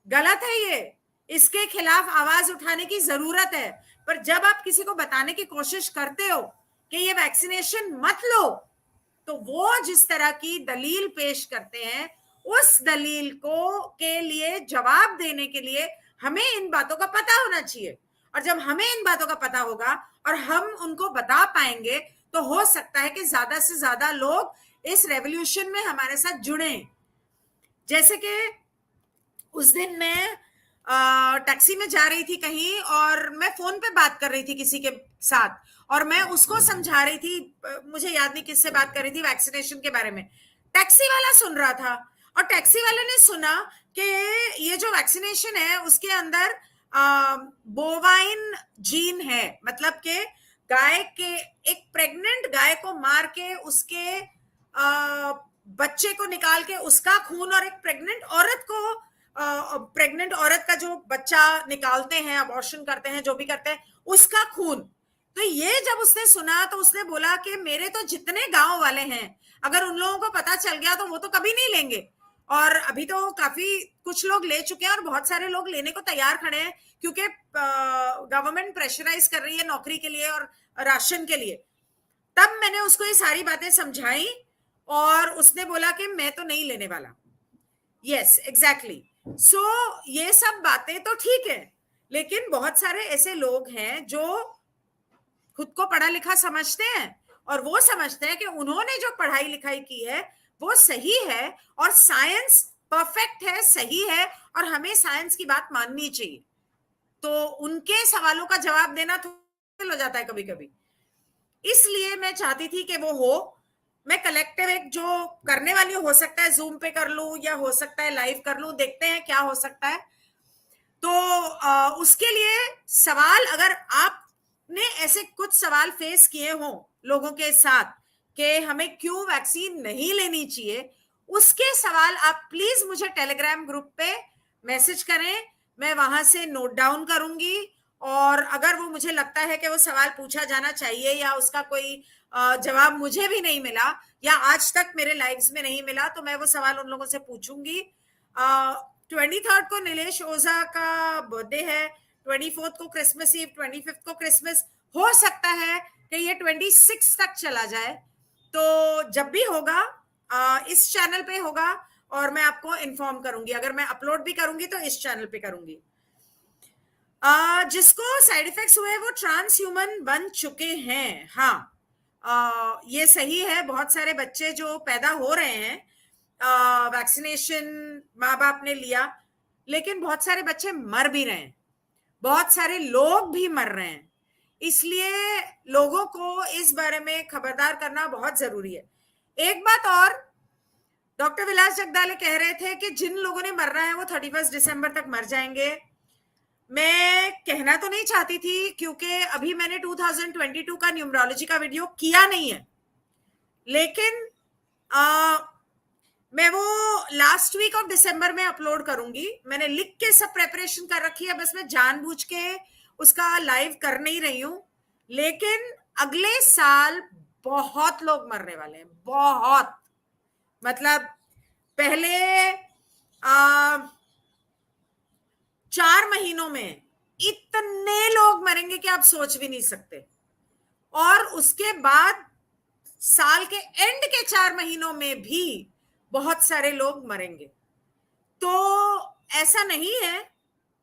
गलत है ये, इसके खिलाफ आवाज उठाने की जरूरत है। पर जब आप किसी को बताने की कोशिश करते हो कि ये वैक्सीनेशन मत लो, तो वो जिस तरह की दलील पेश करते हैं, उस दलील को के लिए जवाब देने के लिए हमें इन बातों का पता होना चाहिए। और जब हमें इन बातों का पता होगा और हम उनको बता पाएंगे तो हो सकता है कि ज्यादा से ज्यादा लोग इस रेवोल्यूशन में हमारे साथ जुड़े। जैसे कि उस दिन मैं टैक्सी में जा रही थी कहीं और मैं फोन पे बात कर रही थी किसी के साथ, और मैं उसको समझा रही थी, मुझे याद नहीं किससे बात कर रही थी, वैक्सीनेशन के बारे में। टैक्सी वाला सुन रहा था और टैक्सी वाले ने सुना कि ये जो वैक्सीनेशन है उसके अंदर बोवाइन जीन है, मतलब के गाय के, एक प्रेग्नेंट गाय को मार के उसके बच्चे को निकाल के उसका खून, और एक प्रेग्नेंट औरत को, प्रेग्नेंट औरत का जो बच्चा निकालते हैं, अबॉर्शन करते हैं, जो भी करते हैं, उसका खून। तो ये जब उसने सुना तो उसने बोला कि मेरे तो जितने गांव वाले हैं, अगर उन लोगों को पता चल गया तो वो तो कभी नहीं लेंगे। और अभी तो काफी कुछ लोग ले चुके हैं और बहुत सारे लोग लेने को तैयार खड़े हैं, क्योंकि गवर्नमेंट प्रेशराइज कर रही है नौकरी के लिए और राशन के लिए। तब मैंने उसको ये सारी बातें समझाई और उसने बोला कि मैं तो नहीं लेने वाला। Yes, exactly. सो ये सब बातें तो ठीक है, लेकिन बहुत सारे ऐसे लोग हैं जो खुद को पढ़ा लिखा समझते हैं और वो समझते हैं कि उन्होंने जो पढ़ाई लिखाई की है वो सही है और साइंस परफेक्ट है, सही है, और हमें साइंस की बात माननी चाहिए। तो उनके सवालों का जवाब देना तो मुश्किल हो जाता है कभी कभी। इसलिए मैं चाहती थी कि वो हो, मैं कलेक्टिव एक जो करने वाली हो सकता है जूम पे कर लूं या हो सकता है लाइव कर लूं, देखते हैं क्या हो सकता है। तो उसके लिए सवाल, अगर आपने ऐसे कुछ सवाल फेस किए हो लोगों के साथ कि हमें क्यों वैक्सीन नहीं लेनी चाहिए, उसके सवाल आप प्लीज मुझे टेलीग्राम ग्रुप पे मैसेज करें, मैं वहां से नोट डाउन करूंगी। और अगर वो मुझे लगता है कि वो सवाल पूछा जाना चाहिए या उसका कोई जवाब मुझे भी नहीं मिला या आज तक मेरे लाइव्स में नहीं मिला, तो मैं वो सवाल उन लोगों से पूछूंगी। 23rd को नीलेश ओझा का बर्थडे है, 24th को क्रिसमस ईव, 25th को क्रिसमस, हो सकता है कि ये 26 तक चला जाए। तो जब भी होगा इस चैनल पे होगा और मैं आपको इन्फॉर्म करूंगी। अगर मैं अपलोड भी करूंगी तो इस चैनल पे करूंगी। जिसको साइड इफेक्ट्स हुए वो ट्रांस ह्यूमन बन चुके हैं। हाँ, ये सही है। बहुत सारे बच्चे जो पैदा हो रहे हैं, वैक्सीनेशन माँ बाप ने लिया, लेकिन बहुत सारे बच्चे मर भी रहे हैं। बहुत सारे लोग भी मर रहे हैं, इसलिए लोगों को इस बारे में खबरदार करना बहुत जरूरी है। एक बात और, डॉक्टर विलास जगदाले कह रहे थे कि जिन लोगों ने मरना है वो 31 दिसंबर तक मर जाएंगे। मैं कहना तो नहीं चाहती थी क्योंकि अभी मैंने 2022 का न्यूमरोलॉजी का वीडियो किया नहीं है, लेकिन मैं वो लास्ट वीक ऑफ दिसंबर में अपलोड करूंगी। मैंने लिख के सब प्रेपरेशन कर रखी है, बस मैं जानबूझ के उसका लाइव कर नहीं रही हूं। लेकिन अगले साल बहुत लोग मरने वाले हैं, बहुत, मतलब पहले 4 महीनों में इतने लोग मरेंगे कि आप सोच भी नहीं सकते, और उसके बाद साल के एंड के 4 महीनों में भी बहुत सारे लोग मरेंगे। तो ऐसा नहीं है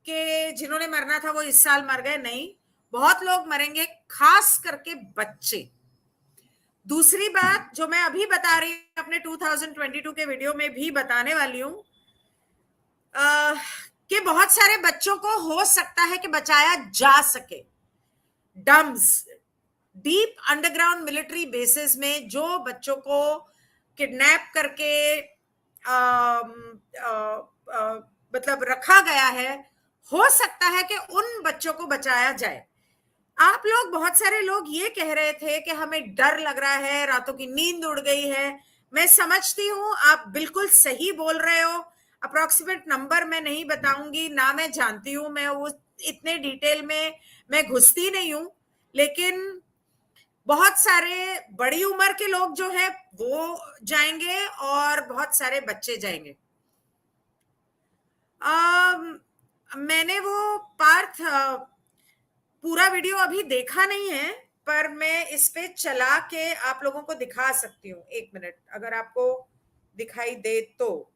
कि जिन्होंने मरना था वो इस साल मर गए, नहीं, बहुत लोग मरेंगे, खास करके बच्चे। दूसरी बात जो मैं अभी बता रही हूं, अपने 2022 के वीडियो में भी बताने वाली हूं, कि बहुत सारे बच्चों को हो सकता है कि बचाया जा सके। Dumps, deep underground military bases में जो बच्चों को किडनैप करके मतलब रखा गया है, हो सकता है कि उन बच्चों को बचाया जाए। आप लोग, बहुत सारे लोग ये कह रहे थे कि हमें डर लग रहा है, रातों की नींद उड़ गई है। मैं समझती हूं, आप बिल्कुल सही बोल रहे हो। अप्रोक्सीमेट नंबर मैं नहीं बताऊंगी, ना मैं जानती हूं, मैं वो इतने डिटेल में मैं घुसती नहीं हूं, लेकिन बहुत सारे बड़ी उम्र के लोग जो है वो जाएंगे और बहुत सारे बच्चे जाएंगे। मैंने वो पार्थ पूरा वीडियो अभी देखा नहीं है, पर मैं इस पे चला के आप लोगों को दिखा सकती हूँ। 1 मिनट, अगर आपको दिखाई दे तो।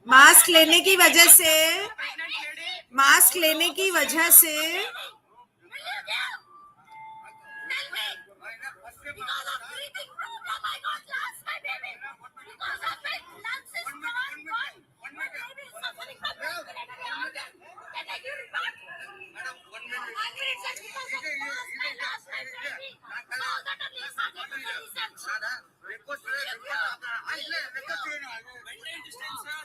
मास्क लेने की वजह से, मास्क लेने की वजह से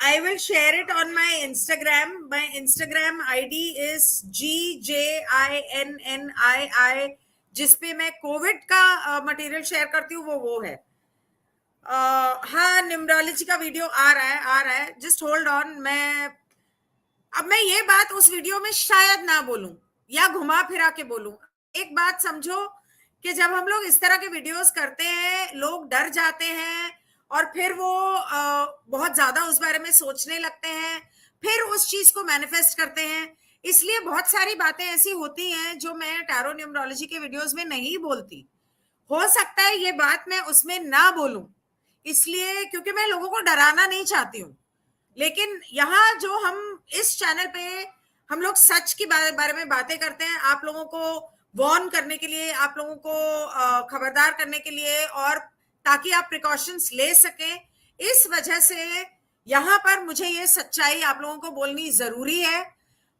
I will share it on my Instagram. My Instagram ID is GJINNII, जिसपे मैं कोविड का मटेरियल शेयर करती हूँ, वो है। हाँ, न्यूमरोलॉजी का वीडियो आ रहा है, जस्ट होल्ड ऑन। अब मैं ये बात उस वीडियो में शायद ना बोलूं या घुमा फिरा के बोलूं। एक बात समझो कि जब हम लोग इस तरह के वीडियोस करते हैं, लोग डर जाते हैं और फिर वो बहुत ज्यादा उस बारे में सोचने लगते हैं, फिर उस चीज को मैनिफेस्ट करते हैं। इसलिए बहुत सारी बातें ऐसी होती हैं जो मैं टैरो न्यूमरोलॉजी के वीडियोस में नहीं बोलती। हो सकता है ये बात मैं उसमें ना बोलूं, इसलिए क्योंकि मैं लोगों को डराना नहीं चाहती हूँ। लेकिन यहाँ जो हम इस चैनल पे हम लोग सच की बारे में बातें करते हैं, आप लोगों को वार्न करने के लिए, आप लोगों को खबरदार करने के लिए, और ताकि आप प्रिकॉशंस ले सकें। इस वजह से यहाँ पर मुझे ये सच्चाई आप लोगों को बोलनी जरूरी है।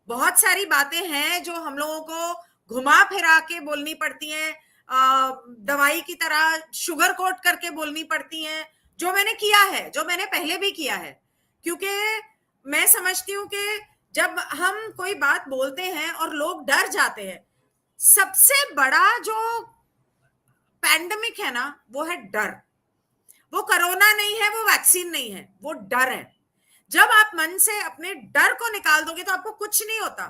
बहुत सारी बातें हैं जो हम लोगों को घुमा फिरा के बोलनी पड़ती हैं, दवाई की तरह शुगर कोट करके बोलनी पड़ती हैं, जो मैंने किया है, जो मैंने पहले भी किया है। क्योंकि मैं समझती हूँ कि जब हम कोई बात बोलते हैं और लोग डर जाते हैं, सबसे बड़ा जो पैंडेमिक है ना, वो है डर। वो कोरोना नहीं है, वो वैक्सीन नहीं है, वो डर है। जब आप मन से अपने डर को निकाल दोगे तो आपको कुछ नहीं होता।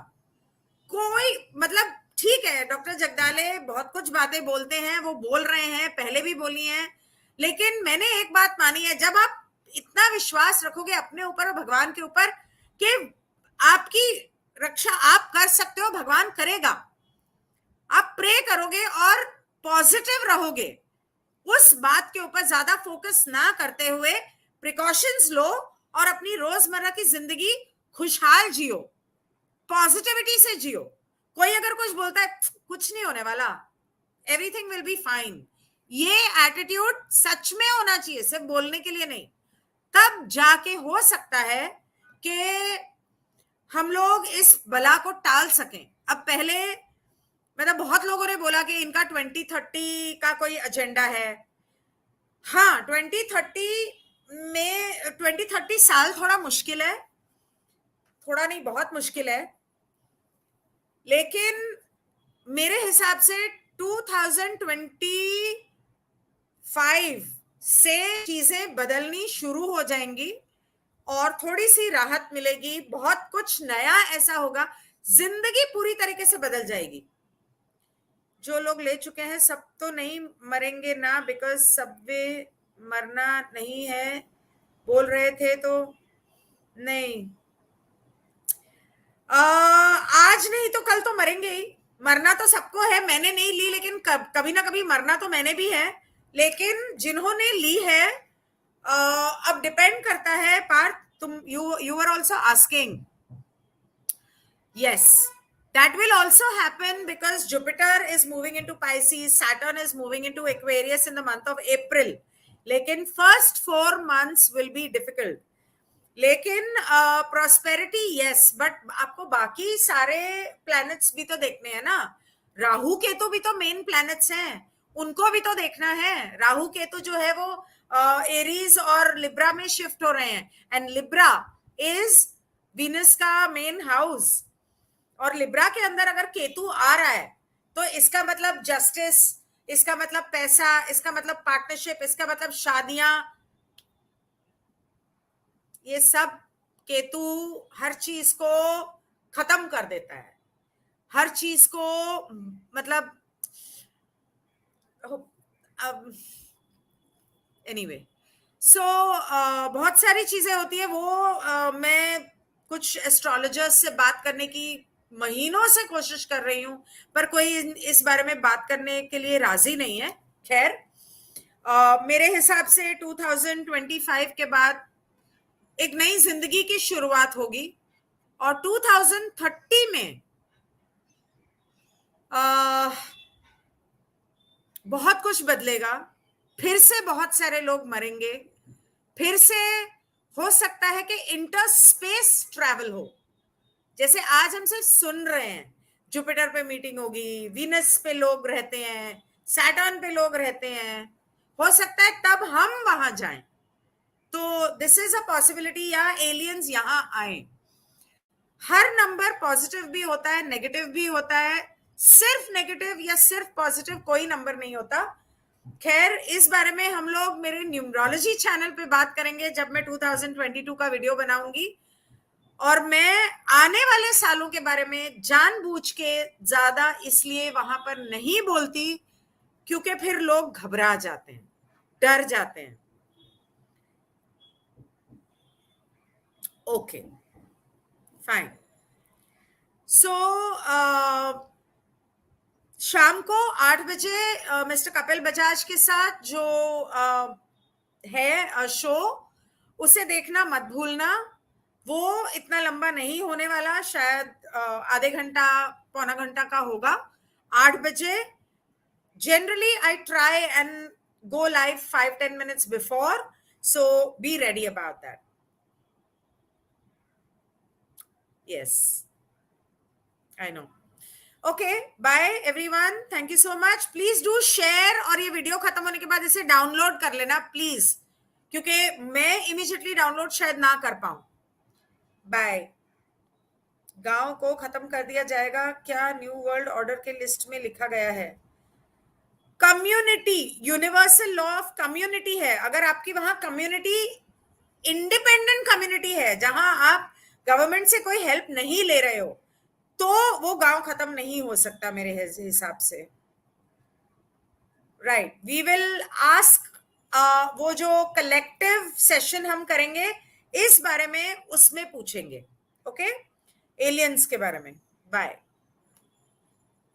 कोई मतलब, ठीक है, डॉक्टर जगदाले बहुत कुछ बातें बोलते हैं, वो बोल रहे हैं, पहले भी बोली हैं, लेकिन मैंने एक बात मानी है, जब आप इतना विश्वास रखोगे अपने ऊपर और भगवान के ऊपर कि आपकी रक्षा आप कर सकते हो, भगवान करेगा। आप प्रे करोगे और पॉजिटिव रहोगे, उस बात के ऊपर ज्यादा फोकस ना करते हुए प्रिकॉशंस लो और अपनी रोजमर्रा की जिंदगी खुशहाल जियो, पॉजिटिविटी से जियो। कोई अगर कुछ बोलता है कुछ नहीं होने वाला, एवरीथिंग विल बी फाइन, ये एटीट्यूड सच में होना चाहिए, सिर्फ बोलने के लिए नहीं। तब जाके हो सकता है कि हम लोग इस बला को टाल सकें। अब पहले मतलब बहुत लोगों ने बोला कि इनका 2030 का कोई एजेंडा है। हाँ, 2030 साल थोड़ा मुश्किल है, थोड़ा नहीं बहुत मुश्किल है, लेकिन मेरे हिसाब से 2025 से चीजें बदलनी शुरू हो जाएंगी और थोड़ी सी राहत मिलेगी, बहुत कुछ नया ऐसा होगा, जिंदगी पूरी तरीके से बदल जाएगी। जो लोग ले चुके हैं सब तो नहीं मरेंगे ना, बिकॉज सबवे मरना नहीं है बोल रहे थे तो नहीं, आज नहीं तो कल तो मरेंगे ही। मरना तो सबको है, मैंने नहीं ली, लेकिन कभी ना कभी मरना तो मैंने भी है। लेकिन जिन्होंने ली है अब डिपेंड करता है। पार्थ, तुम you are also asking, yes, that will also happen because Jupiter is moving into Pisces, Saturn is moving into Aquarius in the month of April. लेकिन first 4 months will be difficult. लेकिन prosperity yes, but आपको बाकी सारे planets भी तो देखने हैं ना। राहु केतु भी तो मेन प्लैनेट्स हैं, उनको भी तो देखना है। राहु केतु जो है वो एरीज और लिब्रा में शिफ्ट हो रहे हैं, एंड लिब्रा इज वीनस का मेन हाउस, और लिब्रा के अंदर अगर केतु आ रहा है तो इसका मतलब जस्टिस, इसका मतलब पैसा, इसका मतलब पार्टनरशिप, इसका मतलब शादियां, ये सब केतु हर चीज को खत्म कर देता है, हर चीज को मतलब एनीवे सो बहुत सारी चीजें होती है। वो मैं कुछ एस्ट्रोलॉजर्स से बात करने की महीनों से कोशिश कर रही हूं, पर कोई इस बारे में बात करने के लिए राजी नहीं है। खैर, मेरे हिसाब से 2025 के बाद एक नई जिंदगी की शुरुआत होगी और 2030 में बहुत कुछ बदलेगा। फिर से बहुत सारे लोग मरेंगे, फिर से हो सकता है कि इंटर स्पेस ट्रैवल हो, जैसे आज हम सिर्फ सुन रहे हैं। जुपिटर पे मीटिंग होगी, वीनस पे लोग रहते हैं, सैटर्न पे लोग रहते हैं, हो सकता है तब हम वहां जाएं। तो दिस इज अ पॉसिबिलिटी, या एलियंस यहां आए। हर नंबर पॉजिटिव भी होता है, नेगेटिव भी होता है, सिर्फ नेगेटिव या सिर्फ पॉजिटिव कोई नंबर नहीं होता। खैर, इस बारे में हम लोग मेरे न्यूमरोलॉजी चैनल पे बात करेंगे जब मैं 2022 का वीडियो बनाऊंगी, और मैं आने वाले सालों के बारे में जानबूझ के ज्यादा इसलिए वहां पर नहीं बोलती क्योंकि फिर लोग घबरा जाते हैं, डर जाते हैं। Okay, fine. सो शाम को 8 बजे मिस्टर कपिल बजाज के साथ जो है शो, उसे देखना मत भूलना। वो इतना लंबा नहीं होने वाला, शायद आधे घंटा पौना घंटा का होगा। 8 बजे generally I try and go live 5-10 minutes before, so be ready about that. Yes, I know. Okay, bye everyone, thank you so much. Please do share, और ये वीडियो खत्म होने के बाद इसे डाउनलोड कर लेना प्लीज, क्योंकि मैं इमीडिएटली डाउनलोड शायद ना कर पाऊं। बाय। गांव को खत्म कर दिया जाएगा क्या न्यू वर्ल्ड ऑर्डर के लिस्ट में लिखा गया है? Community, universal law of community है। अगर आपकी वहां कम्युनिटी इंडिपेंडेंट कम्युनिटी है, जहां आप गवर्नमेंट से कोई हेल्प नहीं ले रहे हो, तो वो गांव खत्म नहीं हो सकता मेरे हिसाब से। राइट, वी विल आस्क, वो जो कलेक्टिव सेशन हम करेंगे इस बारे में, उसमें पूछेंगे। ओके, एलियंस के बारे में। बाय।